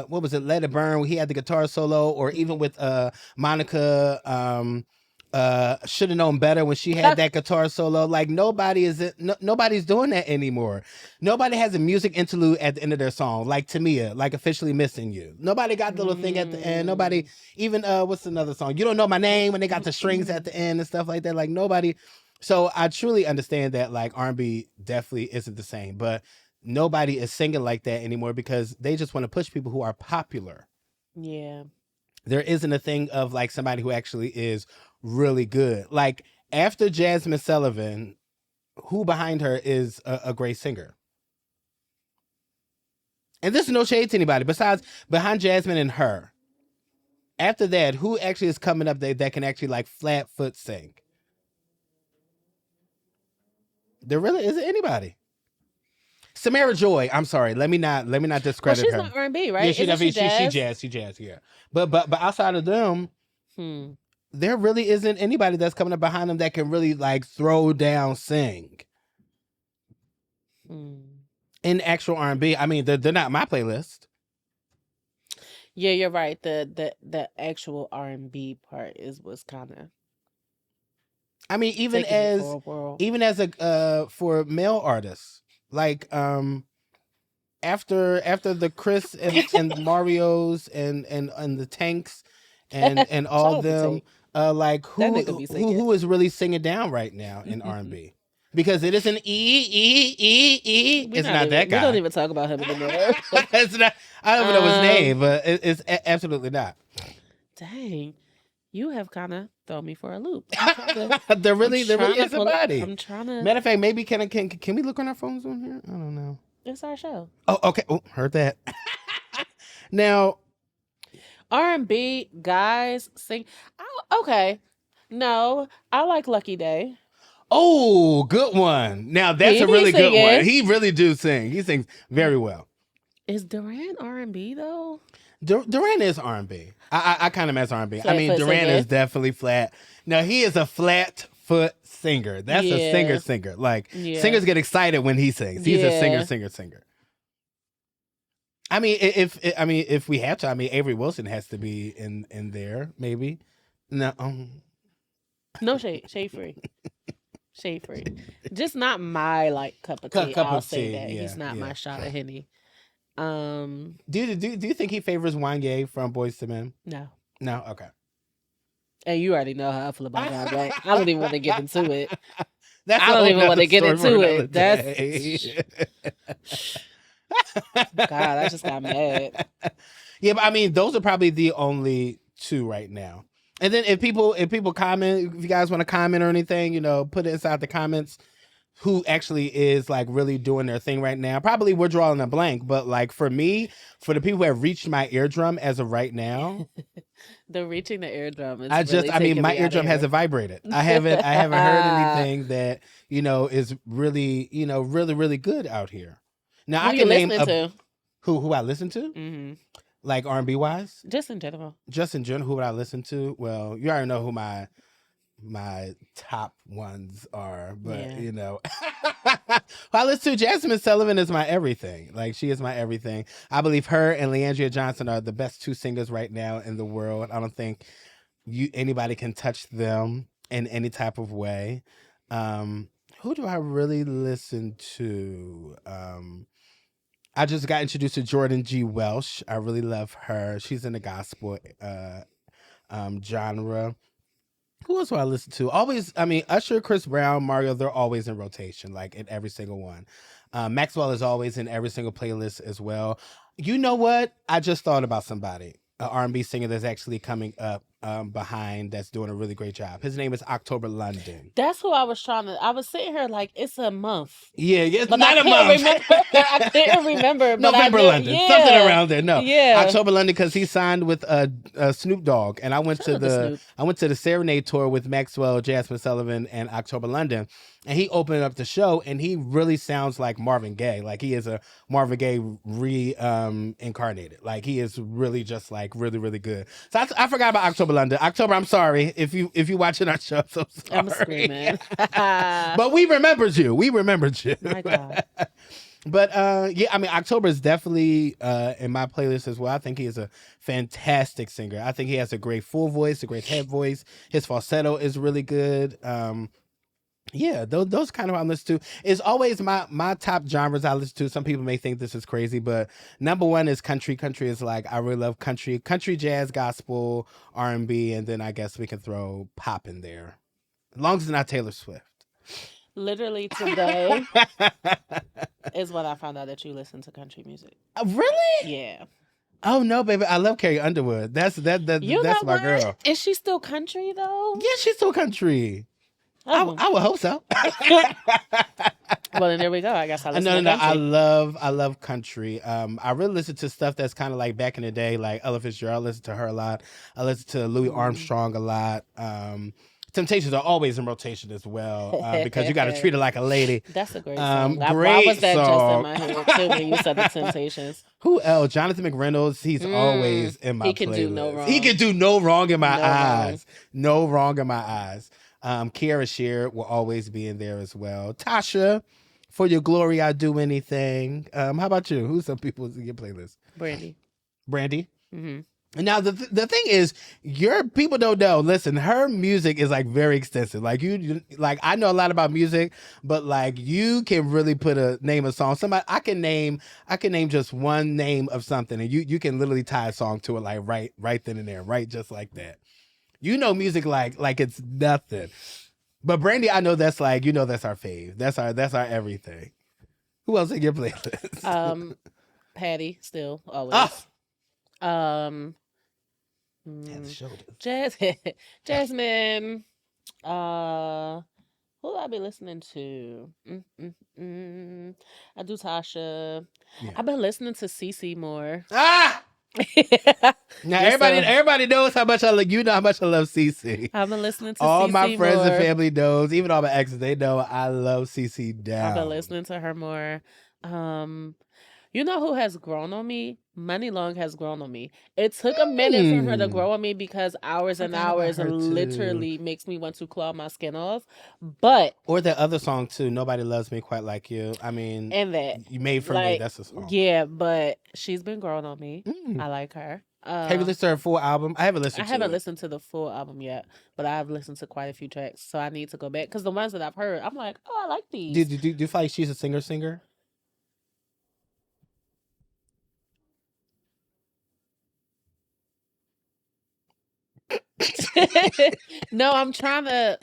what was it, Let It Burn, when he had the guitar solo, or even with Monica Should Have Known Better when she had that guitar solo. Like nobody's doing that anymore. Nobody has a music interlude at the end of their song, like Tamia, like Officially Missing You. Nobody got the little thing at the end. Nobody even what's another song? You Don't Know My Name, when they got the strings at the end and stuff like that. Like nobody. So I truly understand that like R&B definitely isn't the same, but nobody is singing like that anymore because they just want to push people who are popular. Yeah. There isn't a thing of like somebody who actually is really good. Like after Jasmine Sullivan, who behind her is a great singer? And this is no shade to anybody besides behind Jasmine and her. After that, who actually is coming up that can actually like flat foot sing? There really isn't anybody. Samara Joy, I'm sorry. Let me not discredit she's her. not R&B, right? Yeah, she jazz, yeah. But outside of them, there really isn't anybody that's coming up behind them that can really like throw down sing. In actual R&B, I mean, they're not my playlist. Yeah, you're right. The actual R&B part was kind of. I mean, even as a for male artists, like after the Chris and Marios and the Tanks and all of them, like who is really singing down right now in R&B? Because it isn't it's not that guy. We don't even talk about him anymore. It's not. I don't even know his name, but it's absolutely not. Dang, you have kind of thrown me for a loop. There really is somebody. I'm trying to. Matter of fact, maybe can we look on our phones on here? I don't know. It's our show. Oh, okay. Oh, heard that. Now, R&B guys sing. Okay, no, I like Lucky Day. Oh, good one. Now that's a really good one. He really do sing. He sings very well. Is Duran R&B though? Duran is R&B. I kind of mess R&B. I mean, Duran is definitely flat. No, he is a flat foot singer. That's a singer. Like singers get excited when he sings. He's a singer. I mean, if we have to, I mean, Avery Wilson has to be in there, maybe. No, no shade free. Shade free. Just not my like cup of tea. I'll say that. He's not my shot of Henny. Do you think he favors Wanye from Boyz II Men? No. No? Okay. And you already know how I feel about that, right? I don't even want to get into it. I don't even want to get into it. God, I just got mad. Yeah, but I mean, those are probably the only two right now. And then if people comment, if you guys want to comment or anything, put it inside the comments who actually is like really doing their thing right now. Probably we're drawing a blank, but like for me, for the people who have reached my eardrum as of right now. The reaching the eardrum is my eardrum hasn't vibrated. I haven't heard anything that, is really, really, really good out here. Now I can name who I listen to. Mm-hmm. Like R&B wise? Just in general. Who would I listen to? Well, you already know who my top ones are, but I listen to Jasmine Sullivan is my everything. Like she is my everything. I believe her and Leandria Johnson are the best two singers right now in the world. I don't think anybody can touch them in any type of way. Who do I really listen to? I just got introduced to Jordan G. Welsh. I really love her. She's in the gospel genre. Who else do I listen to? Always, I mean, Usher, Chris Brown, Mario, they're always in rotation, like in every single one. Maxwell is always in every single playlist as well. You know what? I just thought about somebody, an R&B singer that's actually coming up behind that's doing a really great job. His name is October London. That's who I was sitting here like, it's a month. Yeah, it's not a month. I couldn't remember. November London, something around there. No, October London, because he signed with Snoop Dogg, and I went to the Serenade tour with Maxwell, Jasmine Sullivan, and October London. And he opened up the show, and he really sounds like Marvin Gaye. Like he is a Marvin Gaye incarnated. Like he is really just like really, really good. So I forgot about October London. October, I'm sorry if you watching our show. So sorry. I'm screaming. But we remembered you. My God. But yeah, I mean, October is definitely in my playlist as well. I think he is a fantastic singer. I think he has a great full voice, a great head voice. His falsetto is really good. Yeah, those kind of I listen to. It's always my top genres I listen to. Some people may think this is crazy, but number one is country. Country is like I really love country, jazz, gospel, R&B, and then I guess we can throw pop in there, as long as it's not Taylor Swift. Literally today is when I found out that you listen to country music. Really? Yeah. Oh no, baby! I love Carrie Underwood. That's You that's know my what? girl. Is she still country though? Yeah, she's still country. Oh. I would hope so. Well, then there we go. I guess I listen No, to no, no. country. I love country. I really listen to stuff that's kind of like back in the day, like Ella Fitzgerald. I listen to her a lot. I listen to Louis Armstrong a lot. Temptations are always in rotation as well because you got to treat her like a lady. That's a great song. Why Great was that song. just in my head too when you said the Temptations? Who else? Jonathan McReynolds. He's always in my He can playlist. do no wrong. He can do no wrong in my No wrong. eyes. No wrong in my eyes. Kiara Shear will always be in there as well. Tasha, For Your Glory, I Do Anything. How about you? Who's some people in your playlist? Brandy. Brandy. Mm-hmm. And now the thing is, your people don't know. Listen, her music is like very extensive. Like like I know a lot about music, but like you can really put a name of song. Somebody I can name just one name of something, and you can literally tie a song to it like right then and there, right, just like that. You know music like it's nothing. But Brandy, I know that's like that's our fave. That's our everything. Who else in your playlist? Patty still always. Jasmine. Who I be listening to? I do Tasha. Yeah. I've been listening to Cece more. Now everybody knows how much I like. You know how much I love Cece. I've been listening to all CeCe my friends more. And family knows. Even all my exes, they know I love Cece down. I've been listening to her more. You know who has grown on me? Money Long has grown on me. It took a minute for her to grow on me because hours and hours literally makes me want to claw my skin off. But or that other song too, Nobody Loves Me Quite Like You. I mean, and that You Made For Me. That's a song. Yeah, but she's been growing on me. I like her. Have you listened to her full album? I haven't listened. I haven't listened to the full album yet, but I've listened to quite a few tracks, so I need to go back because the ones that I've heard, I'm like, oh, I like these. Do you feel like she's a singer? No, I'm trying to.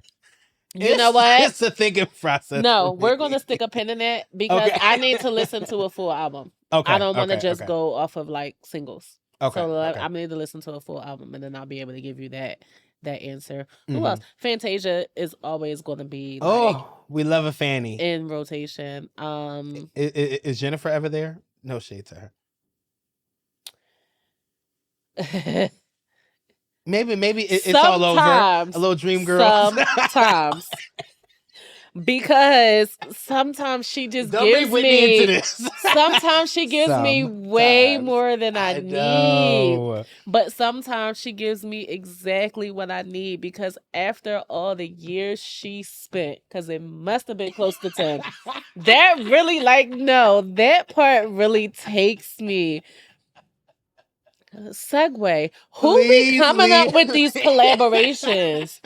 You know what? It's a thinking process. No, we're going to stick a pin in that because I need to listen to a full album. Okay. I don't want to just go off of like singles. Okay. So I need to listen to a full album and then I'll be able to give you that answer. Who else? Fantasia is always going to be like, we love a Fanny in rotation. Is Jennifer ever there? No shade to her. Maybe it's all over. A little dream girl. Sometimes. Because sometimes she just gives me into this. Sometimes she gives me way more than I need. But sometimes she gives me exactly what I need because after all the years she spent, because it must have been close to 10, that really that part really takes me. Segue. Who be coming up with these collaborations?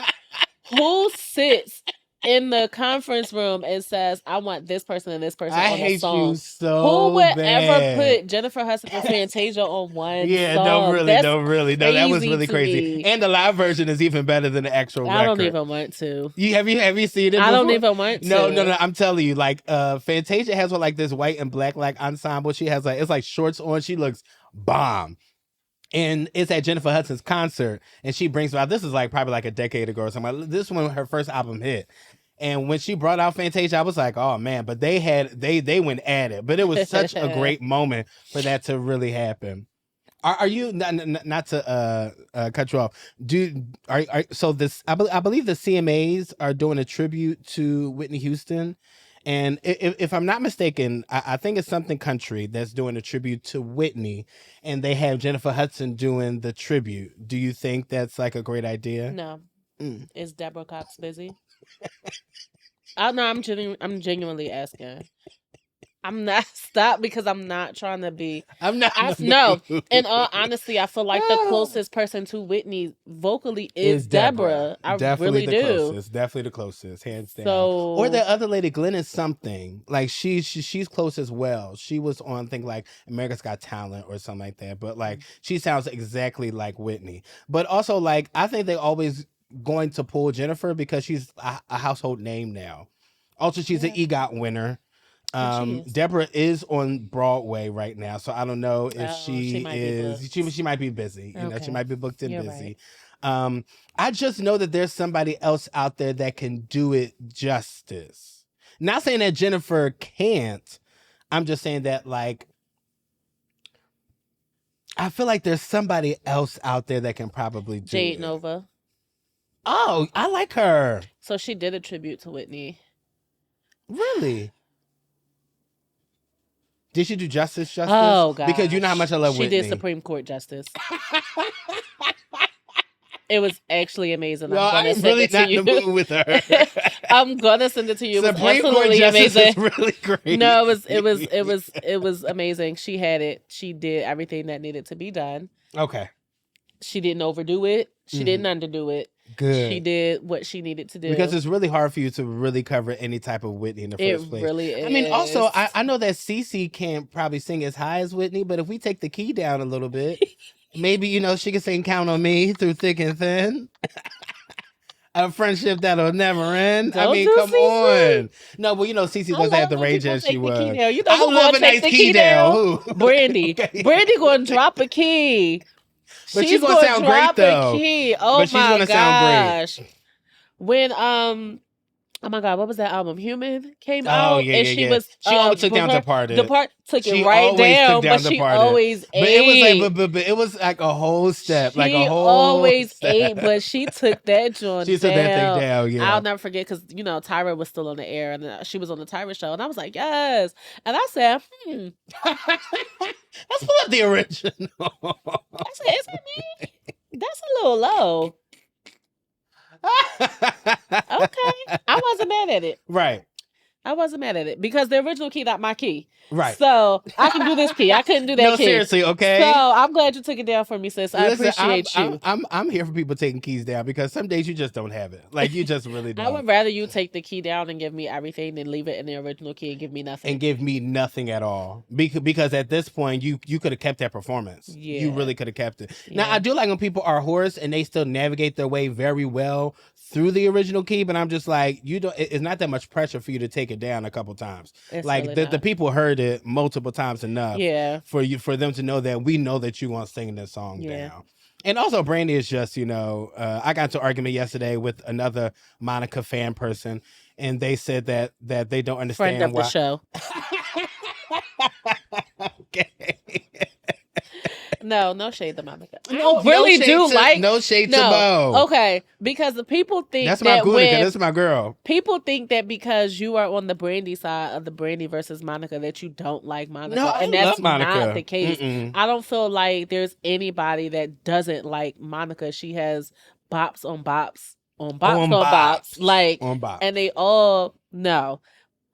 Who sits in the conference room and says, I want this person and this person on a song? You so who would bad. ever put Jennifer Hudson and Fantasia on one song? No, really. No, that was really crazy. And the live version is even better than the actual record. I don't even want to. Have you seen it before? I don't even want to. No. I'm telling you, like Fantasia has like this white and black like ensemble. She has it's like shorts on. She looks bomb. And it's at Jennifer Hudson's concert, and she brings out. This is like probably like a decade ago or something. This one, her first album hit, and when she brought out Fantasia, I was like, oh man! But they went at it. But it was such a great moment for that to really happen. Are you not to cut you off? So this? I believe the CMAs are doing a tribute to Whitney Houston. And if I'm not mistaken, I think it's something country that's doing a tribute to Whitney, and they have Jennifer Hudson doing the tribute. Do you think that's like a great idea? No. Is Deborah Cox busy? No, I'm genuinely asking. I'm not stop because I'm not trying to be. I'm not in the No. mood. In all honesty, I feel like the closest person to Whitney vocally is Is Deborah. Deborah. I Definitely really the do. closest. Definitely the closest, hands down. Or So that other lady, Glennis something. Like she's close as well. She was on think like America's Got Talent or something like that. But like she sounds exactly like Whitney. But also like I think they always going to pull Jennifer because she's a household name now. Also, she's an yeah, EGOT winner. and she is. Deborah is on Broadway right now, so I don't know if Oh, she she might be is. booked. She might be busy. You know, she Okay, might be booked and you're busy. right. I just know that there's somebody else out there that can do it justice. Not saying that Jennifer can't. I'm just saying that like I feel like there's somebody else out there that can probably do Jade it. Nova. Oh, I like her. So she did a tribute to Whitney. Really? Did she do justice? Oh god. Because you know how much I love She Whitney. did Supreme Court justice. It was actually amazing. No, I'm gonna I'm send really it to not you. in the mood with her. I'm gonna send it to you. It was Supreme Court absolutely justice amazing. is really great. No, it was amazing. She had it. She did everything that needed to be done. Okay, She didn't overdo it. She Mhm. didn't underdo it. good. She did what she needed to do. Because it's really hard for you to really cover any type of Whitney in the it first place. really is. I mean, also, I know that Cece can't probably sing as high as Whitney, but if we take the key down a little bit, maybe, you know, she can sing Count on Me through thick and thin. A friendship that'll never end. I Don't mean, do come Cece. on. No, well, you know, Cece I doesn't have love the when range people as take she the key was. down. You know I who love gonna a take nice the key down. Who? Brandy. Okay. Brandy gonna drop a key. But she's gonna sound great, drop though. a key. Oh But she's my gonna sound gosh. When oh my god, what was that album? Human came Oh, out, yeah, and yeah, she yeah. was She always took down her- Departed. Depart took She it right always took down, down but she Departed. always But it was ate. like, but it was like a whole step, like a She whole always step. ate, but she took that joint She took down. that thing down, yeah. I'll never forget because you know Tyra was still on the air, and she was on the Tyra show, and I was like, yes, and I said, Let's pull up the original. I said, is it me? That's a little low. Okay, I wasn't mad at it. Right, I wasn't mad at it because the original key not my key. right. So I can do this key. I couldn't do that No, key. seriously, okay. So I'm glad you took it down for me, sis. I Listen, appreciate you. I'm here for people taking keys down because some days you just don't have it. Like you just really I don't. would rather you take the key down and give me everything than leave it in the original key and give me nothing. And give me nothing at all because at this point you could have kept that performance. You Yeah. really could have kept it. Now Yeah. I do like when people are hoarse and they still navigate their way very well through the original key, but I'm just like it's not that much pressure for you to take it down a couple times. It's Like really the not. people heard it multiple times enough Yeah. for them to know that we know that you want to sing this song Yeah. down. And also Brandy is just, you know, I got into an argument yesterday with another Monica fan person, and they said that they don't understand Friend of why. the show. Okay. No shade to Monica. No, I really no shade do to, like. no shade to No. Bo. Okay. Because the people think That's my that Gunica. when That's my girl. people think that because you are on the Brandy side of the Brandy versus Monica that you don't like Monica. No, I and that's love Monica. not the case. Mm-mm. I don't feel like there's anybody that doesn't like Monica. She has bops on bops on bops on bops. Like, On Bob. and they all know.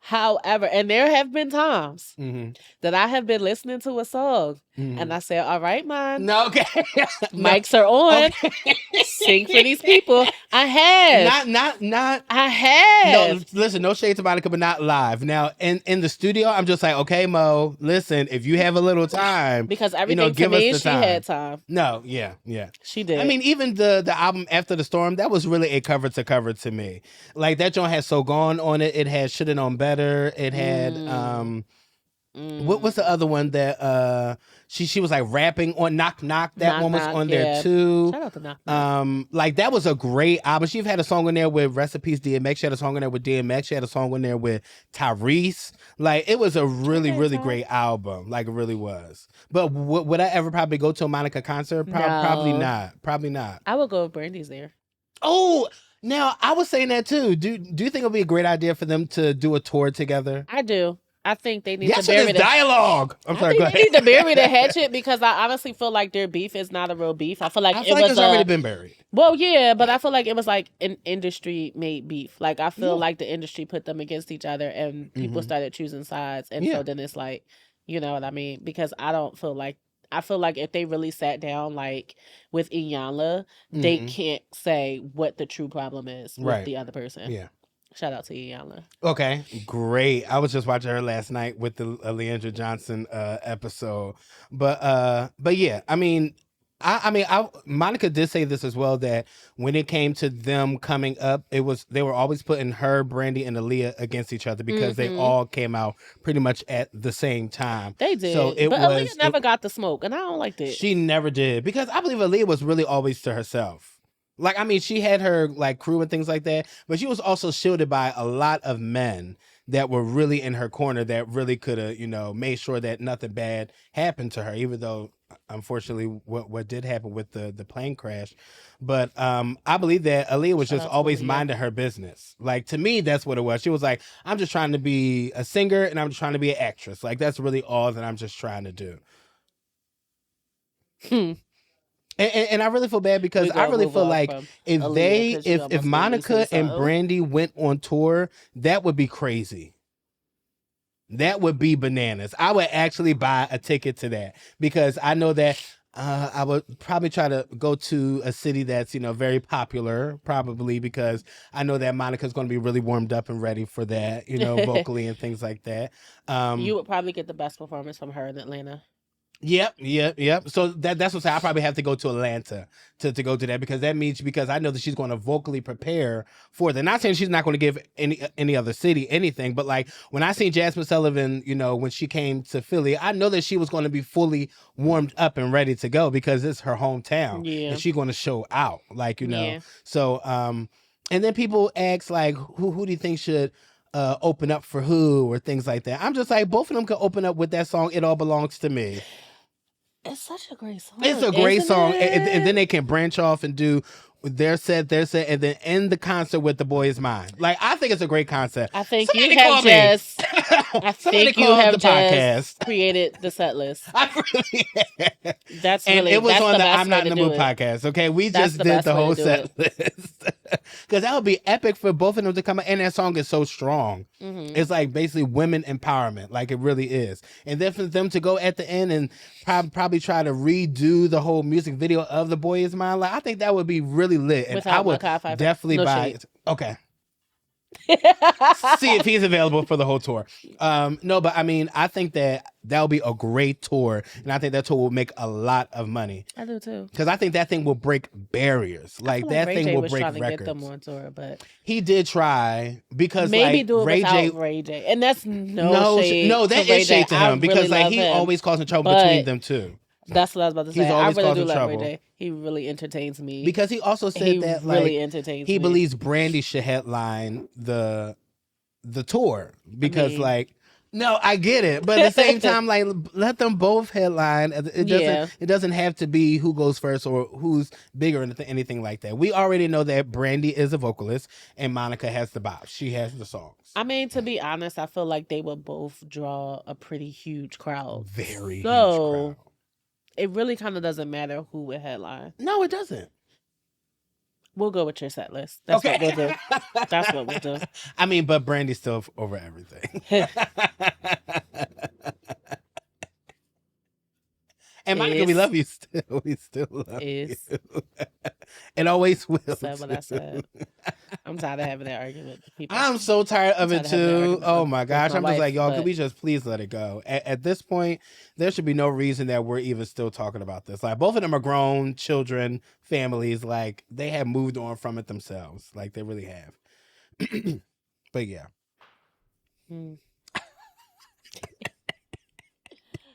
However, and there have been times Mhm. that I have been listening to a song Mhm. and I said, all right, man, No, okay. No, mics are on. okay. Sing for these people. I have. Not. I have. No, listen, no shade to Monica, but not live. Now, in the studio, I'm just like, okay, Mo, listen, if you have a little time, Because everything give to us me, the she time. had time. No, yeah. She did. I mean, even the album After the Storm, that was really a cover to me. Like that joint had So Gone on it. It had Shoulda Known Better. It had what's the other one that she was like rapping on Knock Knock. That Knock one was Knock, on yeah. there too. Shout out to Knock Knock. Like that was a great album. She've had a song on there with Recipes DMX. She had a song on there with DMX. She had a song on there with Tyrese. Like it was a really, Okay, really Ty. great album. Like it really was. But would I ever probably go to a Monica concert? Probably No. not. Probably not. I would go if Brandy's there. Oh, now I was saying that too. Do you think it would be a great idea for them to do a tour together? I do. I think they need Yes, to it bury is the. dialogue. I'm I sorry. Go think they ahead. need to bury the hatchet because I honestly feel like their beef is not a real beef. I feel like I it feel like was it's already a. been buried. Well, yeah, but I feel like it was like an industry made beef. Like I feel Yeah. like the industry put them against each other, and people Hmm. started choosing sides, and Yeah. so then it's like, you know what I mean? Because I don't feel like. I feel like if they really sat down like with Iyanla, they Hmm. can't say what the true problem is with Right. the other person. Yeah. Shout out to Iyanla. Okay, great. I was just watching her last night with the Leandra Johnson episode, but yeah, Monica did say this as well, that when it came to them coming up, they were always putting her, Brandy, and Aaliyah against each other because they Hmm. all came out pretty much at the same time. They So did, but Aaliyah never got the smoke, and I don't like that. she never did, because I believe Aaliyah was really always to herself. Like, I mean, she had her like crew and things like that, but she was also shielded by a lot of men that were really in her corner that really could have, made sure that nothing bad happened to her, even though unfortunately what did happen with the plane crash. But I believe that Aaliyah was Shout just out to always Aaliyah. minding her business. Like, to me, that's what it was. She was like, I'm just trying to be a singer and I'm just trying to be an actress. Like, that's really all that I'm just trying to do. And I really feel bad because I really feel like if Aaliyah, if Monica and Brandy went on tour, that would be crazy. That would be bananas. I would actually buy a ticket to that because I know that I would probably try to go to a city that's, very popular, probably because I know that Monica's going to be really warmed up and ready for that, vocally and things like that. You would probably get the best performance from her in Atlanta. Yep. So that's what I probably have to go to Atlanta to go to that, because that means, because I know that she's going to vocally prepare for that. Not saying she's not going to give any other city anything, but like when I seen Jasmine Sullivan, when she came to Philly, I know that she was going to be fully warmed up and ready to go because it's her hometown. Yeah. And she's going to show out, like, Yeah. So and then people ask like, who do you think should open up for who or things like that? I'm just like, both of them could open up with that song "It All Belongs to Me." It's such a great song. It's a great isn't song, it? and then they can branch off and do their set, and then end the concert with "The Boy Is Mine." Like, I think it's a great concept. I think Somebody you have call me. just. I Somebody think you call have the just podcast. created the set list. I really That's and really. it was that's on the the best I'm way Not in to the do Mood it. podcast. Okay, we That's just the did best the way whole to do set list because that would be epic for both of them to come out. And that song is so strong. Mhm. It's like basically women empowerment, like it really is. And then for them to go at the end and probably try to redo the whole music video of "The Boy Is Mine," like, I think that would be really lit, and Without I would Mekhi Phifer. definitely No buy shade. it. Okay. See if he's available for the whole tour. No, but I mean, I think that will be a great tour, and I think that tour will make a lot of money. I do too. Because I think that thing will break barriers. Like, that Ray thing J will was break trying to records. get them on tour, but He did try, because maybe like do it Ray without J. Ray J. And that's no shade. No, that to Ray is shade J. to him, I because really like love he him, always causing trouble but between them two. That's what I was about to say. He's always I really causing do love trouble. Ray J. He really entertains me. Because he also said he that really like entertains he me. believes Brandy should headline the tour, because like, no, I get it, but at the same time, like, let them both headline. It doesn't have to be who goes first or who's bigger or anything like that. We already know that Brandy is a vocalist and Monica has the bop. She has the songs. I mean, to be honest, I feel like they would both draw a pretty huge crowd. Very huge crowd. It really kind of doesn't matter who would headline. No, it doesn't. We'll go with your set list. That's what we'll do. That's what we'll do. I mean, but Brandy's still over everything. And Monica, we love you still. We still love you. And always will. Said what I said. I'm tired of having that argument with people. I'm so tired of it too. Oh my gosh. I'm just like, y'all, but could we just please let it go? At this point, there should be no reason that we're even still talking about this. Like, both of them are grown children, families. Like, they have moved on from it themselves. Like, they really have. But yeah.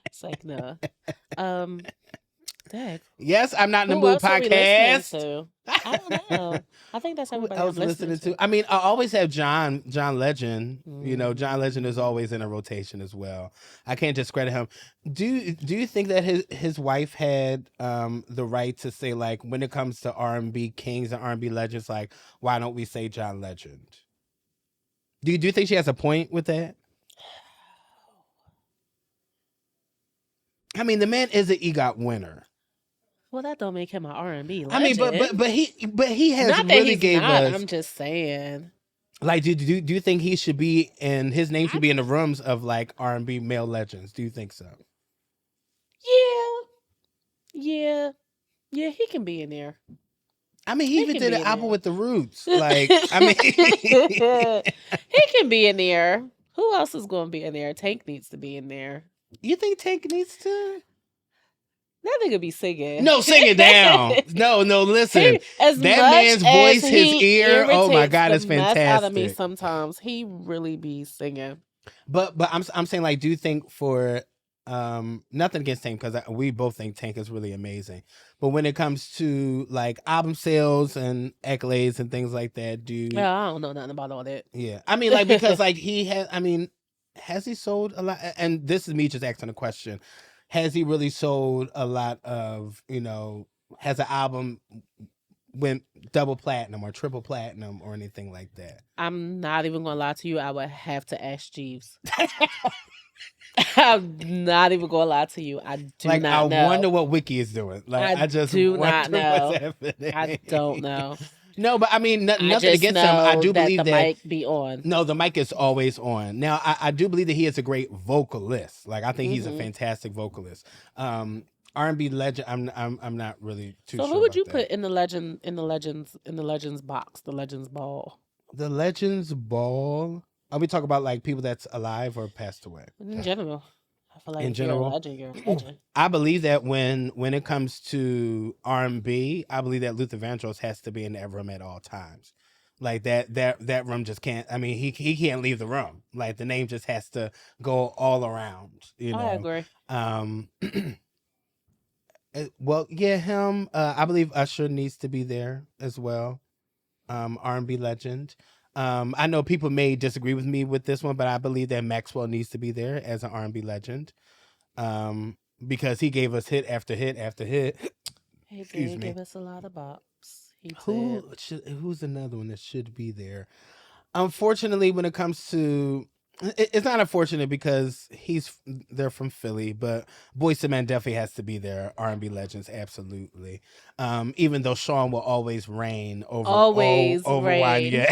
It's like, no. Dad. Yes, I'm Not in the Who Mood else are we podcast. listening to? I don't know. I think that's everybody I was I'm listening to. I mean, I always have John Legend. You know, John Legend is always in a rotation as well. I can't discredit him. Do you think that his wife had the right to say, like, when it comes to R&B kings and R&B legends, like, why don't we say John Legend? Do you think she has a point with that? I mean, the man is an EGOT winner. Well, that don't make him an R&B I mean, legend. but he has Not that really he's gave not. us I'm just saying. like do you think he should be and his name I should be in the just, rooms of like R&B male legends? Do you think so? yeah, yeah. He can be in there. I mean, he He even can did be an in album there. with the Roots. Like, I mean, He can be in there. Who else is going to be in there? Tank needs to be in there. you think Tank needs to? That nigga be singing. No, sing it down. No, listen. As That much man's as voice, his he ear, oh my irritates God, the it's mess out of me fantastic. sometimes, he really be singing. But I'm saying like, do you think for nothing against Tank because we both think Tank is really amazing, but when it comes to like album sales and accolades and things like that, Yeah, I don't know nothing about all that. yeah, I mean like because like he has, I mean, has he sold a lot? And this is me just asking a question: has he really sold a lot of has an album went double platinum or triple platinum or anything like that? I'm not even gonna lie to you. I would have to ask Jeeves. I'm not even gonna lie to you. I do Like, I not know. wonder what Wiki is doing. Like, I just do wonder not know. what's happening. I don't know. No, but I mean, I nothing just against him. I know do that believe the that. mic be on. No, the mic is always on. Now, I do believe that he is a great vocalist. Like, I think he's a fantastic vocalist. R&B legend. I'm not really too sure. So who would you about put in the legends box, the legends ball? the Legends Ball? Are we talking about like people that's alive or passed away? In general. I feel like In if you're a general? legend, you're a legend. I believe that when it comes to R&B, I believe that Luther Vandross has to be in that room at all times. Like that room just can't. I mean, he can't leave the room. Like the name just has to go all around. I agree. Well, yeah, him. I believe Usher needs to be there as well. R&B legend. I know people may disagree with me with this one, but I believe that Maxwell needs to be there as an R&B legend. Because he gave us hit after hit after hit. He did give us a lot of bops. Who's another one that should be there? Unfortunately, when it comes to it's not unfortunate because they're from Philly, but Boyz II Men definitely has to be there. R&B legends, absolutely. Even though Sean will always reign over Wanya.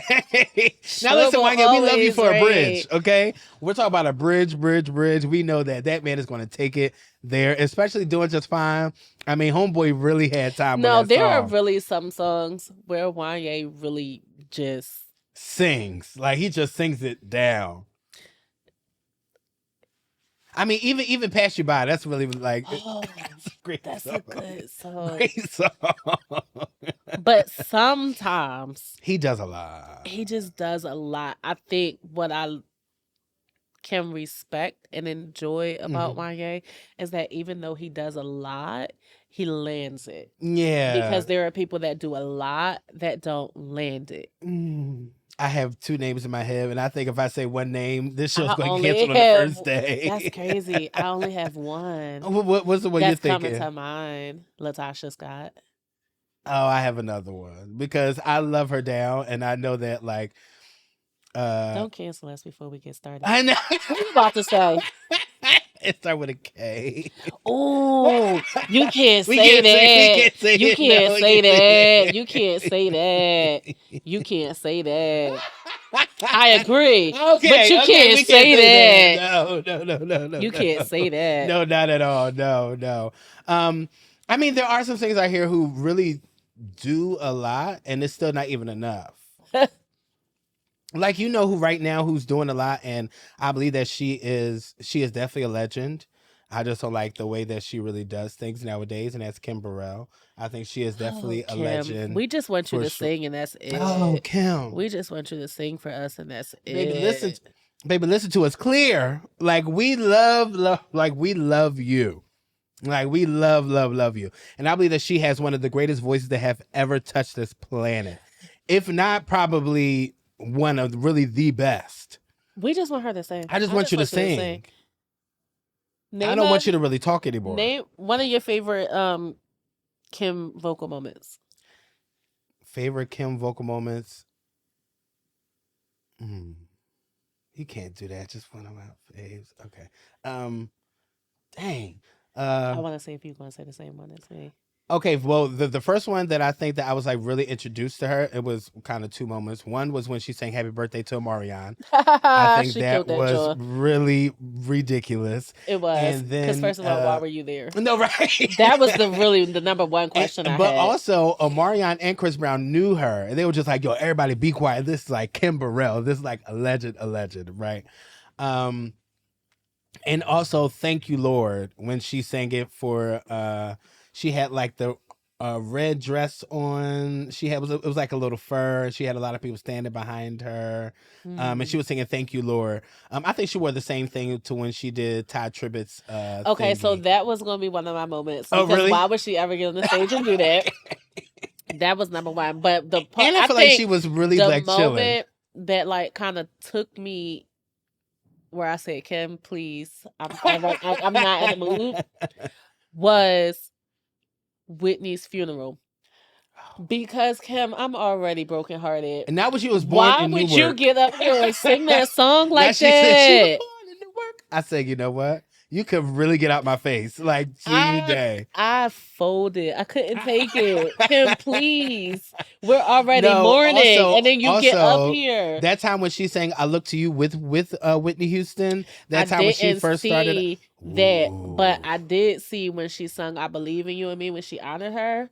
Now listen, Wanya, we love you for a bridge, okay? We're talking about a bridge. We know that man is going to take it there, especially Doing Just Fine. I mean, Homeboy really had time. No, there are really some songs where Wanya really just sings. Like he just sings it down. I mean, even Pass You By, that's really like that's a great song. A good song. Great song. But sometimes he does a lot. He just does a lot. I think what I can respect and enjoy about Wanya is that even though he does a lot, he lands it. Yeah. Because there are people that do a lot that don't land it. I have two names in my head, and I think if I say one name, this show's going to cancel on the first day. That's crazy. I only have one. What's the one you're thinking? That's coming to mind. Latasha Scott. Oh, I have another one because I love her down, and I know that like. Don't cancel us before we get started. I know. What are you about to say? It starts with a K. Oh, you can't say that. You can't say that. You can't say that. You can't say that. I agree. Okay, but you can't say that. No. You can't say that. No, not at all. No. I mean, there are some things I hear who really do a lot, and it's still not even enough. Like who right now who's doing a lot, and I believe that she is definitely a legend. I just don't like the way that she really does things nowadays, and that's Kim Burrell. I think she is definitely a legend. We just want you to sing, and that's it. Oh, Kim. We just want you to sing for us, and that's it. Baby, listen to us clear. Like we love you. Like we love you. And I believe that she has one of the greatest voices that have ever touched this planet. If not, probably one of really the best. We just want her to sing. I just want you to sing. I don't want you to really talk anymore. Name one of your favorite Kim vocal moments. Favorite Kim vocal moments? You can't do that. Just one of my faves. Okay. Dang. I Uh, want to see if you're going to say the same one as me. Okay, well, the first one that I think that I was like really introduced to her, it was kind of two moments. One was when she sang "Happy Birthday" to Marianne. I think She that killed that was joy. really ridiculous. It was. And Because then, first of all, why were you there? no, right? That was the number one question I But had. also, Omarion and Chris Brown knew her, and they were just like, "Yo, everybody, be quiet. This is like Kim Burrell. This is like alleged, right?" Um, and also, "Thank You, Lord," when she sang it for, she had like the red dress on. She had it was like a little fur. She had a lot of people standing behind her, and she was singing "Thank You, Lord." I think she wore the same thing to when she did Todd Tribbett's. Okay, so thingy. that was going to be one of my moments. Oh, Because really? why would she ever get on the stage and do that? That was number one. But the part, And I feel like she was really the like chilling. moment that like kind of took me where I said, "Kim, please, I'm not in the mood," was Whitney's funeral. Because Kim, I'm already brokenhearted. And now when she was born Why in would Newark, you get up here and sing that song now like she said she was that? born in Newark. I said, you know what? You could really get out my face, like today. I folded. I couldn't take it. Kim, please. We're already No, mourning, also- and then you get up also, here. That time when she sang "I Look to You" with Whitney Houston. That I time when she didn't first started. see that, Ooh. but I did see when she sung "I Believe in You and Me" when she honored her.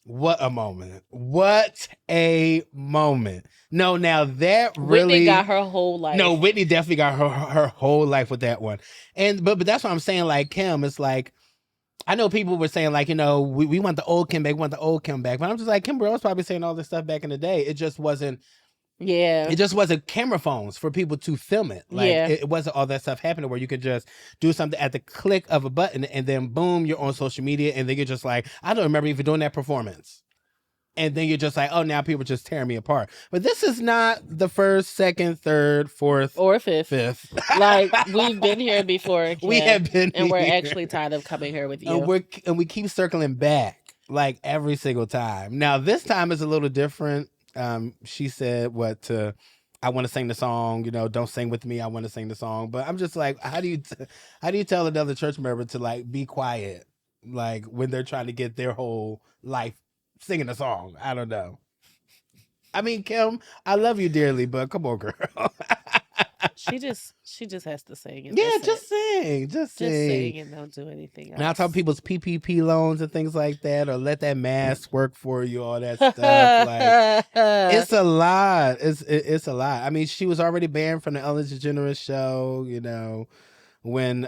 What a moment! What a moment! No, now that Whitney really got her whole life. No, Whitney definitely got her whole life with that one. And but that's what I'm saying. Like Kim, it's like I know people were saying like, you know, we want the old Kim back, we want the old Kim back. But I'm just like, Kim Burrell was probably saying all this stuff back in the day. It just wasn't. Yeah. It just wasn't camera phones for people to film it. Like Yeah. it wasn't all that stuff happening where you could just do something at the click of a button and then boom, you're on social media and then you're just like, I don't remember even doing that performance. And then you're just like, oh, now people just tearing me apart. But this is not the first, second, third, fourth, or fifth. Like we've been here before. We Kim, have been and we're here. actually tired of coming here with you. And we keep circling back like every single time. Now this time is a little different. She said I want to sing the song, you know, don't sing with me. I want to sing the song. But I'm just like, how do you tell another church member to like be quiet? Like when they're trying to get their whole life singing a song. I don't know. I mean, Kim, I love you dearly, but come on, girl. She just has to sing. Yeah, just sing. Just sing and don't do anything else. Now tell people's PPP loans and things like that, or let that mask work for you, all that stuff. Like it's a lot. It's a lot. I mean, she was already banned from the Ellen DeGeneres show, you know, when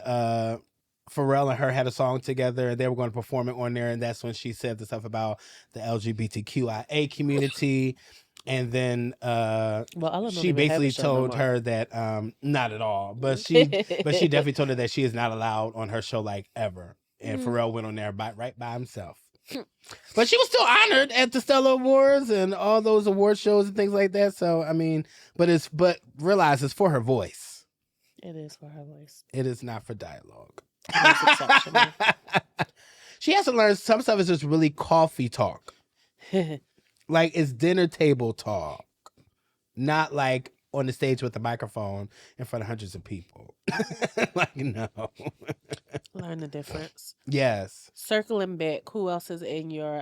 Pharrell and her had a song together and they were going to perform it on there, and that's when she said the stuff about the LGBTQIA community. And then she basically told her that not at all, but she definitely told her that she is not allowed on her show like ever. And Pharrell went on there right by himself. But she was still honored at the Stella Awards and all those award shows and things like that. So I mean, but realize it's for her voice. It is for her voice. It is not for dialogue. Exceptional. She has to learn some stuff is just really coffee talk. Like it's dinner table talk, not like on the stage with a microphone in front of hundreds of people. Like no. Learn the difference. Yes. Circling back, who else is in your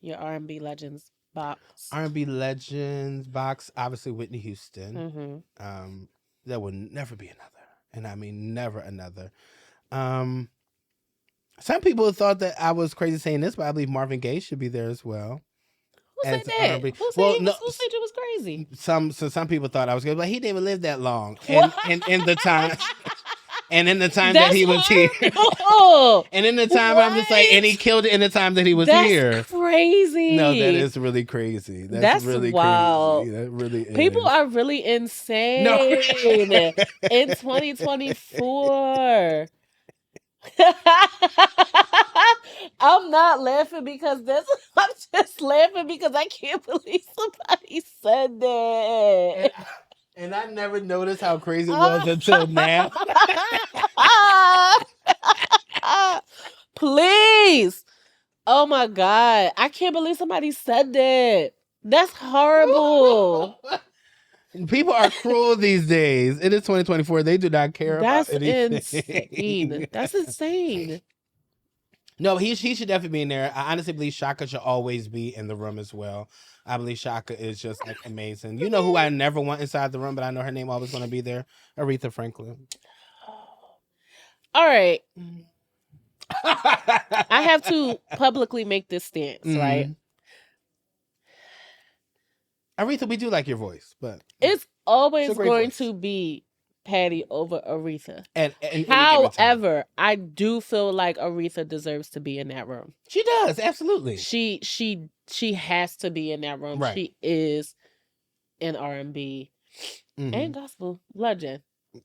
R&B legends box? R&B legends box, obviously Whitney Houston. Mm-hmm. There will never be another, and I mean never another. Some people thought that I was crazy saying this, but I believe Marvin Gaye should be there as well. Who said that? R&B. Who said you was crazy? Some people thought I was good, but he didn't even live that long. And in the time that he was here. And in the time I'm just like, and he killed it in the time that he was here. That's crazy. No, that is really crazy. That's really wild. Crazy. That really is. People are really insane in 2024. I'm not laughing because I'm just laughing because I can't believe somebody said that. And I never noticed how crazy it was until now. Please. Oh my God. I can't believe somebody said that. That's horrible. People are cruel these days. It is 2024. They do not care about That's anything. insane. That's insane. No, he should definitely be in there. I honestly believe Shaka should always be in the room as well. I believe Shaka is just like amazing. You know who I never want inside the room, but I know her name always going to be there? Aretha Franklin. All right. I have to publicly make this stance, right? Aretha, we do like your voice, but it's always it's a great going voice. to be Patty over Aretha. And However, I do feel like Aretha deserves to be in that room. She does, absolutely. She has to be in that room. Right. She is an R&B and gospel legend.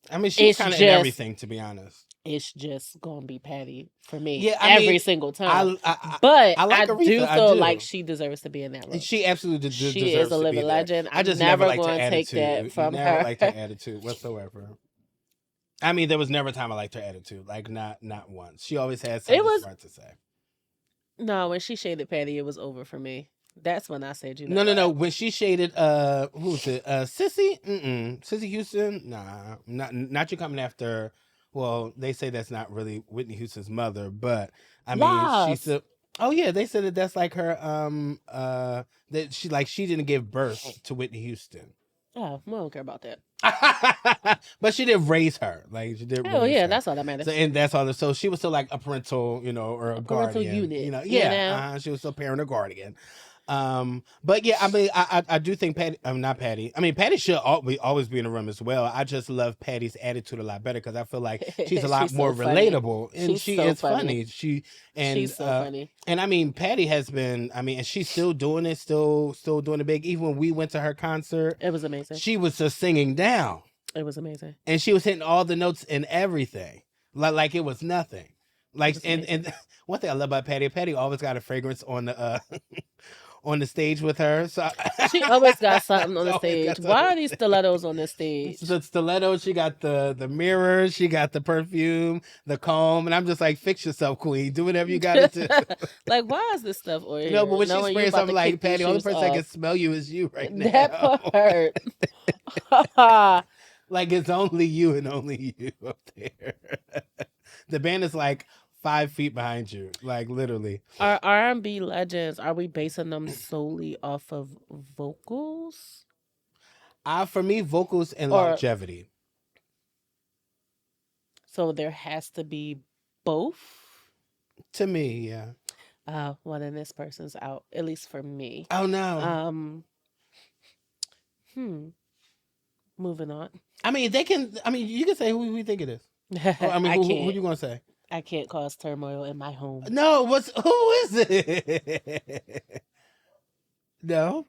I mean, she's kind of in everything, to be honest. It's just gonna be Patty for me. Yeah, every single time. But I like Aretha, do feel like she deserves to be in that room. She absolutely deserves to be there. She is a living legend. I just never going to take that from her. Never liked her attitude whatsoever. I mean, there was never a time I liked her attitude. Like not once. She always had something smart to say. No, when she shaded Patty, it was over for me. That's when I said, No. When she shaded who was it? Sissy? Sissy Houston? Nah. Not you coming after. Well, they say that's not really Whitney Houston's mother, but I mean, she's a. Oh yeah, they said that's like her. That she didn't give birth to Whitney Houston. Oh, we don't care about that. But she did raise her. Like she did. Oh yeah, that's all that matters. So, and that's all. So she was still like a parental, or a guardian, parental unit. Yeah, she was still parent or guardian. But yeah, I mean, I do think Patty. Not Patty. I mean, Patty should always be in the room as well. I just love Patty's attitude a lot better because I feel like she's a lot more relatable, and she is funny. She's so funny. And I mean, Patty has been. I mean, and she's still doing it, still doing it big. Even when we went to her concert, it was amazing. She was just singing down. It was amazing, and she was hitting all the notes and everything, like it was nothing. Like and one thing I love about Patty always got a fragrance on the. On the stage with her, so she always got something on the stage. Why are these stilettos on the stage? The stilettos, she got the mirror, she got the perfume, the comb, and I'm just like, fix yourself, queen. Do whatever you got to do. Like, why is this stuff on here? No, but when she sprays something like Patty, the only person that can smell you is you right now. That part. Like it's only you and only you up there. The band is like 5 feet behind you, like literally. Our R&B legends, are we basing them solely off of vocals? For me, vocals and longevity. So there has to be both? To me, yeah. Well, then this person's out, at least for me. Oh, no. Moving on. I mean, you can say who we think it is. I mean, who you going to say? I can't cause turmoil in my home. No, who is it? No.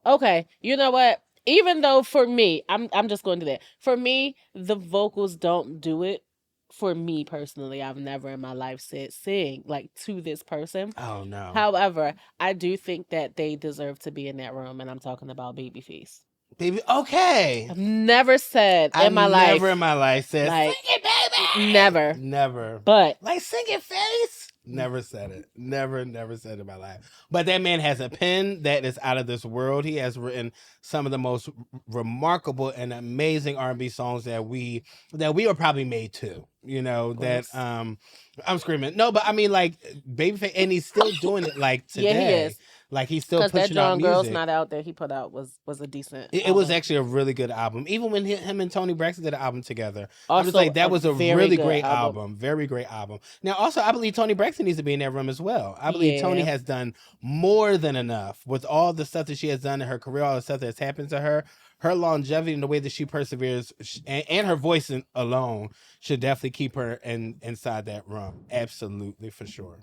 Okay, you know what? Even though for me, I'm just going to do that. For me, the vocals don't do it. For me personally, I've never in my life said sing like to this person. Oh no. However, I do think that they deserve to be in that room, and I'm talking about Babyface. Baby, okay. I've never said in my life. Never in my life said, like, sing it, baby. Never. But like, sing it, face. Never said it. Never said it in my life. But that man has a pen that is out of this world. He has written some of the most remarkable and amazing R&B songs that we were probably made to. That I'm screaming. No, but I mean, like, Babyface, and he's still doing it like today. Yeah, he is. Like he's still pushing out music. Because that John Girl's Not Out that he put out was a decent. It was actually a really good album. Even when him and Toni Braxton did an album together, I was like, that was a really great album. Very great album. Now, also, I believe Toni Braxton needs to be in that room as well. I believe Toni has done more than enough with all the stuff that she has done in her career, all the stuff that's happened to her. Her longevity and the way that she perseveres, and her voice alone should definitely keep her inside that room. Absolutely, for sure.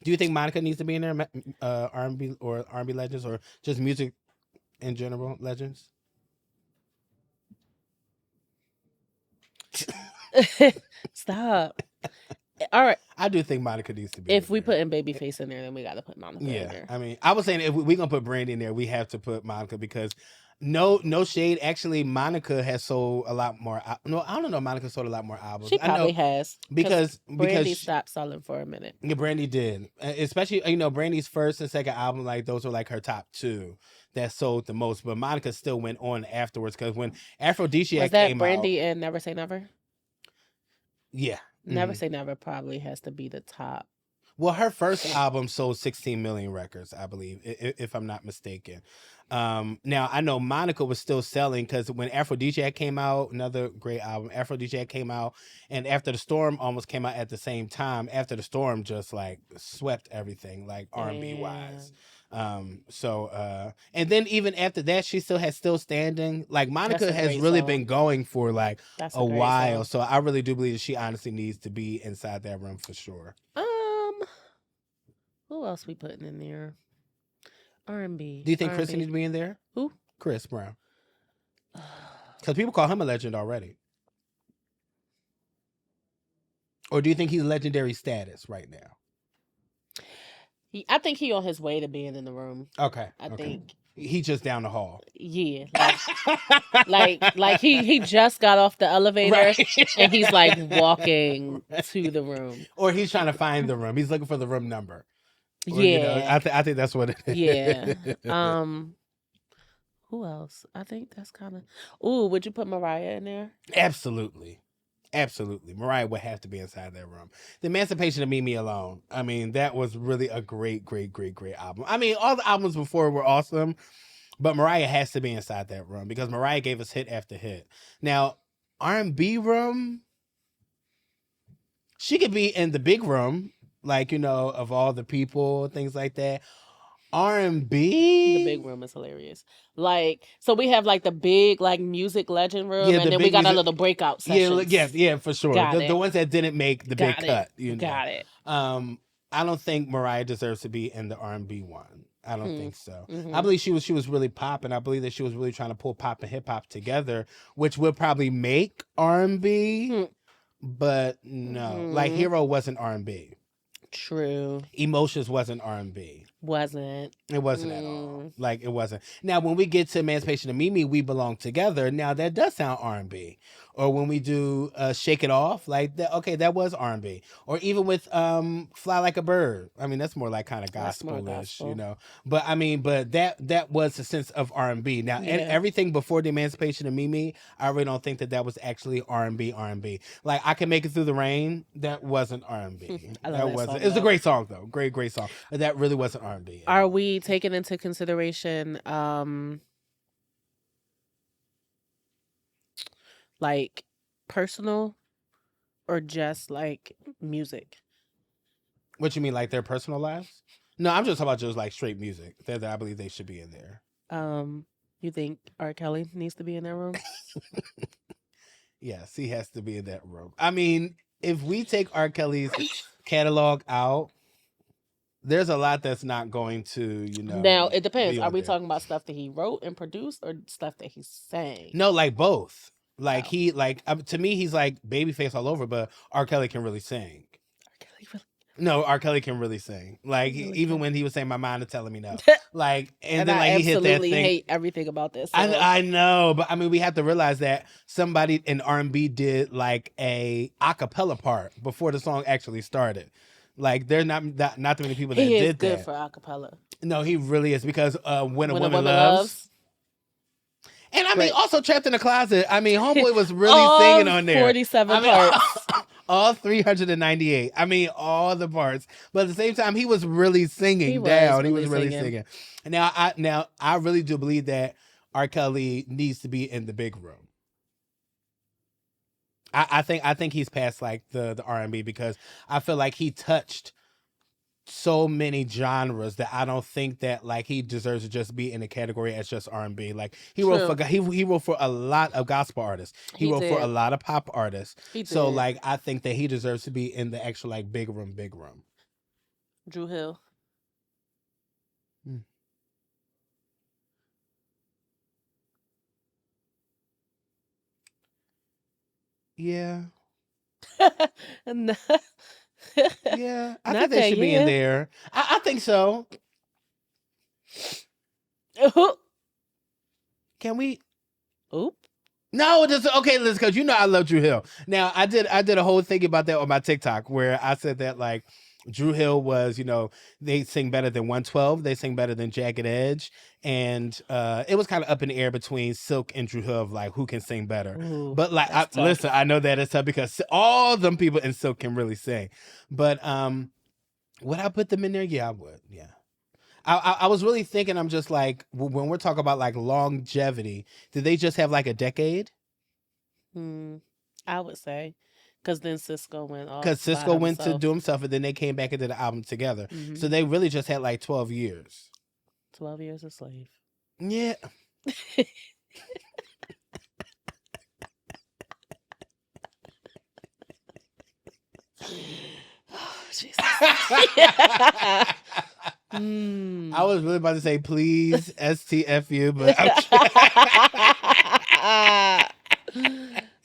Do you think Monica needs to be in there, R&B or R&B legends, or just music in general legends? Stop. All right. I do think Monica needs to be. If we put in Babyface in there, then we got to put Monica in there. I mean, I was saying if we're going to put Brandy in there, we have to put Monica because no shade. Actually, Monica has sold a lot more. No, I don't know. Monica sold a lot more albums. She I know probably has because Brandy she, stopped selling for a minute. yeah, Brandy did, especially Brandy's first and second album. Like those were like her top two that sold the most. But Monica still went on afterwards because when Was Aphrodisiac that came out, Brandy and Never Say Never? yeah. Never Say Never probably has to be the top. Well, her first album sold 16 million records, I believe, if I'm not mistaken. Now I know Monica was still selling because when Aphrodisiac came out, another great album, Aphrodisiac came out, and After the Storm almost came out at the same time. After the Storm just like swept everything, like R&B wise. And then even after that, she still has Still Standing. Like Monica has really been going for like a while, so I really do believe that she honestly needs to be inside that room for sure. Who else we putting in there? R&B. Do you think Chris needs to be in there? Who? Chris Brown. Because people call him a legend already. Or do you think he's legendary status right now? I think he on his way to being in the room. Okay. I think he just down the hall. Yeah, like he just got off the elevator, right. And he's like walking to the room, or he's trying to find the room. He's looking for the room number. Or, yeah, I think that's what it is. Yeah. Who else? I think that's kind of. Ooh, would you put Mariah in there? Absolutely. Absolutely. Mariah would have to be inside that room. The Emancipation of Mimi Alone. I mean, that was really a great album. I mean, all the albums before were awesome, but Mariah has to be inside that room because Mariah gave us hit after hit. Now, R&B room, she could be in the big room, like, of all the people, things like that. R&B, the big room is hilarious. Like, so we have like the big like music legend room, and then we got a little breakout sessions. Yeah, for sure. The ones that didn't make the big cut. Got it. I don't think Mariah deserves to be in the R&B one. I don't think so. I believe she was really popping. I believe that she was really trying to pull pop and hip hop together, which would probably make R&B. But no, like Hero wasn't R&B. True. Emotions wasn't R&B. Wasn't. It wasn't at all. Like, it wasn't. Now, when we get to Emancipation of Mimi, We Belong Together. Now, that does sound R&B. Or when we do Shake It Off, like, that was R&B. Or even with Fly Like a Bird. I mean, that's more like kind of gospel-ish, But, I mean, that was a sense of R&B. Now, and everything before the Emancipation of Mimi, I really don't think that was actually R&B. Like, I Can Make It Through the Rain, that wasn't R&B. That wasn't. It's a great song, though. Great song. But that really wasn't R&B. Are we taking into consideration like personal or just like music? What you mean, like their personal lives? No, I'm just talking about just like straight music. That I believe they should be in there. You think R. Kelly needs to be in that room? Yes, he has to be in that room. I mean, if we take R. Kelly's catalog out, there's a lot that's not going to, Now, it depends. Are we talking about stuff that he wrote and produced or stuff that he sang? No, like both. Like to me, he's like Babyface all over, but R. Kelly can really sing. No, R. Kelly can really sing. Like, even when he was saying "My Mind is Telling Me No," like, and then like he hit that thing. I absolutely hate everything about this. I know, but I mean, we have to realize that somebody in R&B did like a acapella part before the song actually started. Like, there's not too many people that did that. He is good for acapella. No, he really is, because when a woman loves. And I mean, also Trapped in the Closet. I mean, Homeboy was really singing on there. 47 parts. All 398. I mean, all the parts. But at the same time, he was really singing He was really singing. And now I really do believe that R. Kelly needs to be in the big room. I think he's past like the R&B, because I feel like he touched so many genres that I don't think that like he deserves to just be in a category as just R&B. Like, he wrote for a lot of gospel artists. He wrote for a lot of pop artists. So like, I think that he deserves to be in the actual like big room. Dru Hill. Yeah. No. Yeah, I think they should be in there. I think so. Can we? Oop. No, this okay. Listen, because you know I love Drew Hill. Now I did a whole thing about that on my TikTok where I said that like Drew Hill was, they sing better than 112, they sing better than Jagged Edge, and it was kind of up in the air between Silk and Drew Hill of like who can sing better. Ooh, But like, that's tough. listen, I know that it's tough because all them people in Silk can really sing. But would I put them in there? Yeah, I would. Yeah. I was really thinking, I'm just like, when we're talking about like longevity, did they just have like a decade? I would say, because then Cisco went off. Because by Cisco went to himself. do himself and then they came back into the album together. Mhm. So they really just had like 12 years. 12 years a slave. Yeah. Oh, Jesus. I was really about to say, please, STFU, but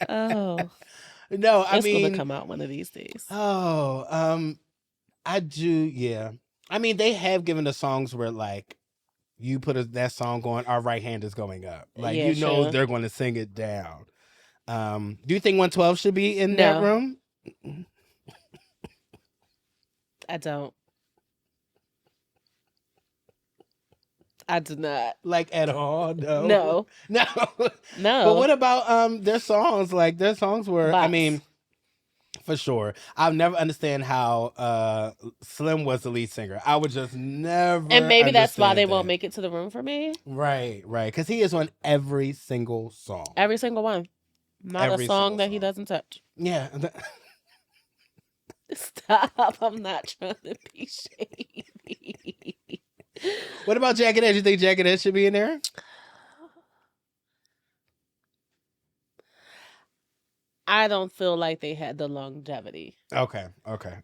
oh, no, I it's mean, gonna come out one of these days. I do, yeah. I mean, they have given us songs where like you put that song on, our right hand is going up, like Yeah, sure. they're going to sing it down. Do you think 112 should be in that No. room? I don't. I do not. Like at all? No. No. No. No. But what about their songs? Like their songs were, I Bops. mean, for sure. I'll never understand how Slim was the lead singer. I would just never. And maybe that's why understand they won't that. make it to the room for me. Right. Because he is on every single song. Every single one. Not Every a song single that he song. doesn't touch. Yeah. Stop. I'm not trying to be shady. What about Jagged Edge? You think Jagged Edge should be in there? I don't feel like they had the longevity. Okay.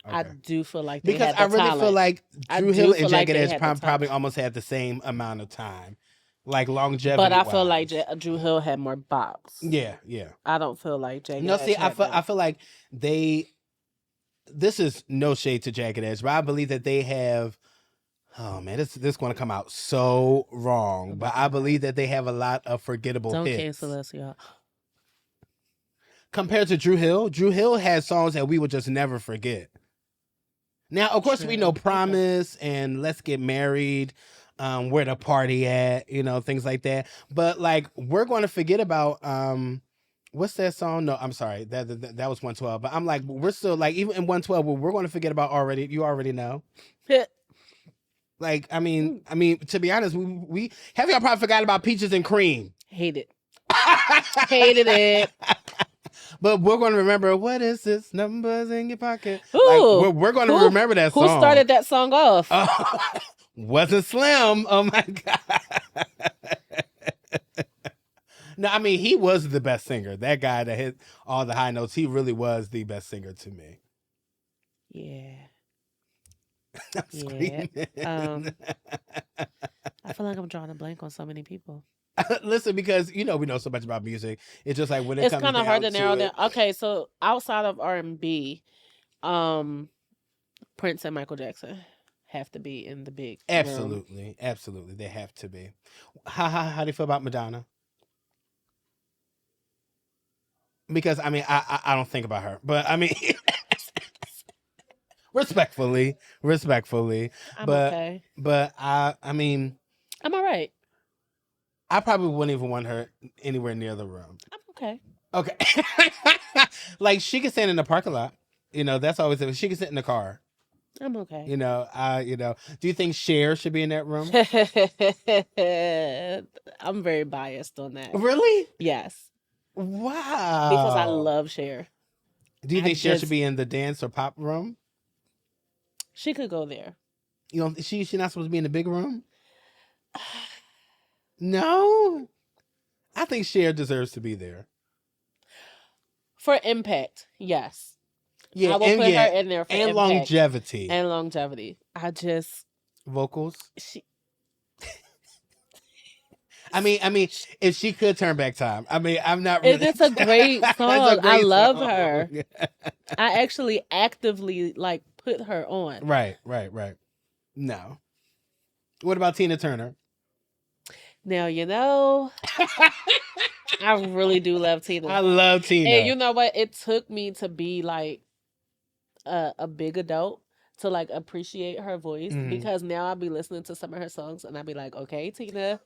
I do feel like they Because had the I really talent. feel like I Drew do Hill feel and like Jagged they Edge had the probably talent. almost had the same amount of time. Like longevity. But I feel like Drew Hill had more bops. Yeah. I don't feel like Jagged No, Edge see, had I feel like this is no shade to Jagged Edge, but I believe that they have, oh man, this is going to come out so wrong, but I believe that they have a lot of forgettable Don't hits. cancel us, y'all. Compared to Drew Hill had songs that we would just never forget. Now, of course, we know True. Promise and Let's Get Married, Where the Party At, things like that. But like, we're going to forget about, what's that song? No, I'm sorry. That was 112. But I'm like, we're still like, even in 112, we're going to forget about already. You already know. Like, I mean, to be honest, we have y'all probably forgot about Peaches and Cream. Hated it. But we're going to remember, what is this? Numbers in your pocket. Ooh, like, we're going to remember that song. Who started that song off? Wasn't Slim. Oh my God. No, I mean, he was the best singer. That guy that hit all the high notes, he really was the best singer to me. Yeah. I'm screaming. I feel like I'm drawing a blank on so many people. Listen, because we know so much about music. It's just like when it comes kind of hard to narrow down. it, Okay, so outside of R&B, Prince and Michael Jackson have to be in the big room. Absolutely, they have to be. How do you feel about Madonna? Because I mean, I don't think about her, but I mean, respectfully, I'm okay. But I mean, I'm all right. I probably wouldn't even want her anywhere near the room. I'm okay. Okay. Like she can stand in the parking lot. That's always she can sit in the car. I'm okay. Do you think Cher should be in that room? I'm very biased on that. Really? Yes. Wow. Because I love Cher. Do you think Cher should be in the dance or pop room? She could go there. She's not supposed to be in the big room? No? I think Cher deserves to be there. For impact, yes. Yeah, I will put her in there for and impact. longevity. I just vocals. I mean, if she could turn back time. I mean, I'm not really. It's a great song. I love song. her. I actually actively put her on. Right. No. What about Tina Turner? Now, I really do love I Tina. love And Tina. you know what? It took me to be like a big adult to like appreciate her voice Mhm. because now I'll be listening to some of her songs and I'll be like, okay, Tina,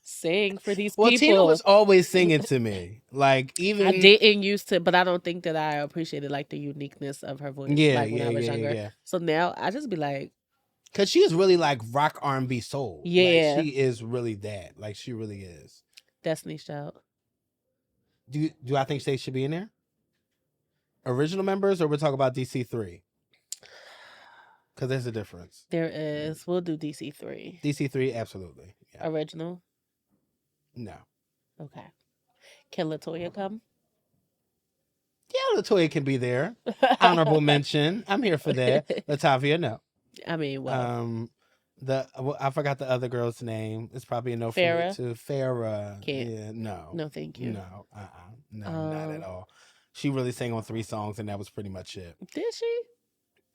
sing for these Well, Tina was people. always singing to me. Like I even didn't used to, but I don't think that I appreciated like the uniqueness of her voice yeah, like when yeah, I was yeah, younger. yeah. So now I just be like, Cause she is really like rock R&B soul. Like yeah, she is really that. Like she really is. Destiny's Child. Do I think they should be in there? Original members, or we're talking about DC3? Because there's a difference. There is. We'll do DC3. DC3, absolutely. Yeah. Original. No. Okay. Can Latoya come? Yeah, Latoya can be there. Honorable mention. I'm here for that. Latavia, no. I mean, well, I forgot the other girl's name. It's probably a no for me Farrah? too. Farrah. Can't. Yeah, no. No, thank you. No. No, not at Um, all. She really sang on 3 songs and that was pretty much it. Did she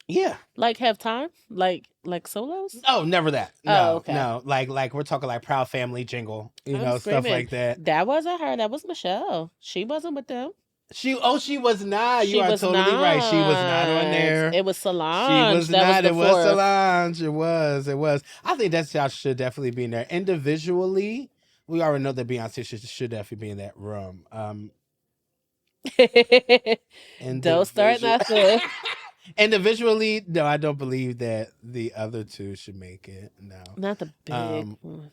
Yeah. like have time? Like solos? Oh, never that. Oh, No, okay. no. Like we're talking like Proud Family jingle, I'm stuff screaming. like that. That wasn't her. That was Michelle. She wasn't with them. She was not. She You are was totally right. She was not on not. there. It was She Solange. was That not. was It the was fourth. Solange. It was. I think that y'all should definitely be in there. Individually, we already know that Beyonce should definitely be in that room. Don't start nothing. Individually, no, I don't believe that the other two should make it. No. Not the big Um, one.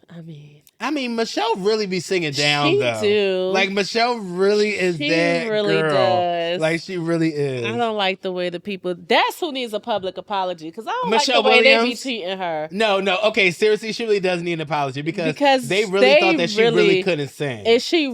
I mean, Michelle really be singing down she though. do. Like Michelle really is She that really girl. does. Like she really is. I don't like the way the people. That's who needs a public apology because I don't Michelle like the way they be Williams? treating her. No. Okay, seriously, she really does need an apology because they really they thought that she really couldn't sing. And she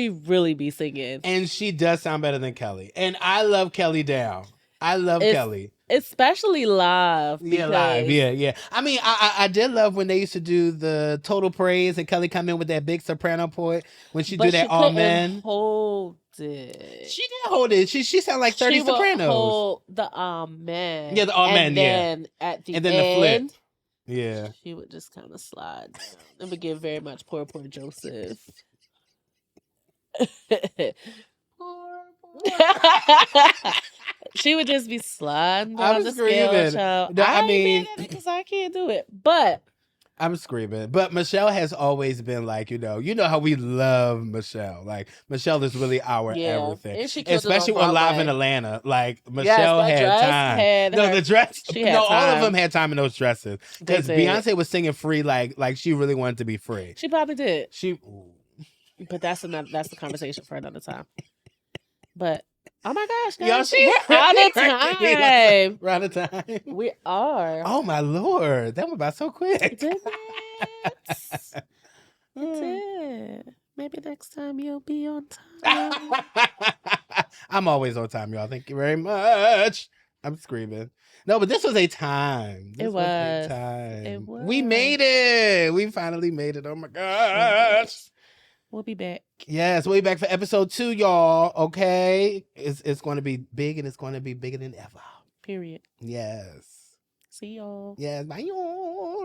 really be singing. And she does sound better than Kelly. And I love Kelly down. I love Kelly. Especially live. Yeah, live. Yeah. I mean, I did love when they used to do the Total Praise and Kelly come in with that big soprano point when she do that all men. Hold it. She did hold it. She sounded like 30 she sopranos. Would hold the men. Yeah, the all men. Then at the and then end, the flip. Yeah. She would just kind of slide down. It would give very much poor Joseph. She would just be sliding down the scale, child. No, I mean, because I can't do it, but I'm screaming. But Michelle has always been like, you know how we love Michelle. Like Michelle is really our everything, and she especially when live in Atlanta. Like yes, Michelle had time. The dress. She had all time. of them had time in those dresses because Beyonce was singing free, like she really wanted to be free. She probably did. But that's the conversation for another time. But oh my gosh, guys, we're out of time. We're out of time. We are. Oh my Lord, that went by so quick. Didn't it? It did. Maybe next time you'll be on time. I'm always on time, y'all. Thank you very much. I'm screaming. No, but this was a time. This was a time. It was. We made it. We finally made it. Oh my gosh. We'll be back. Yes, we'll be back for episode 2, y'all. Okay. It's going to be big and it's going to be bigger than ever. Period. Yes. See y'all. Yes. Bye, y'all.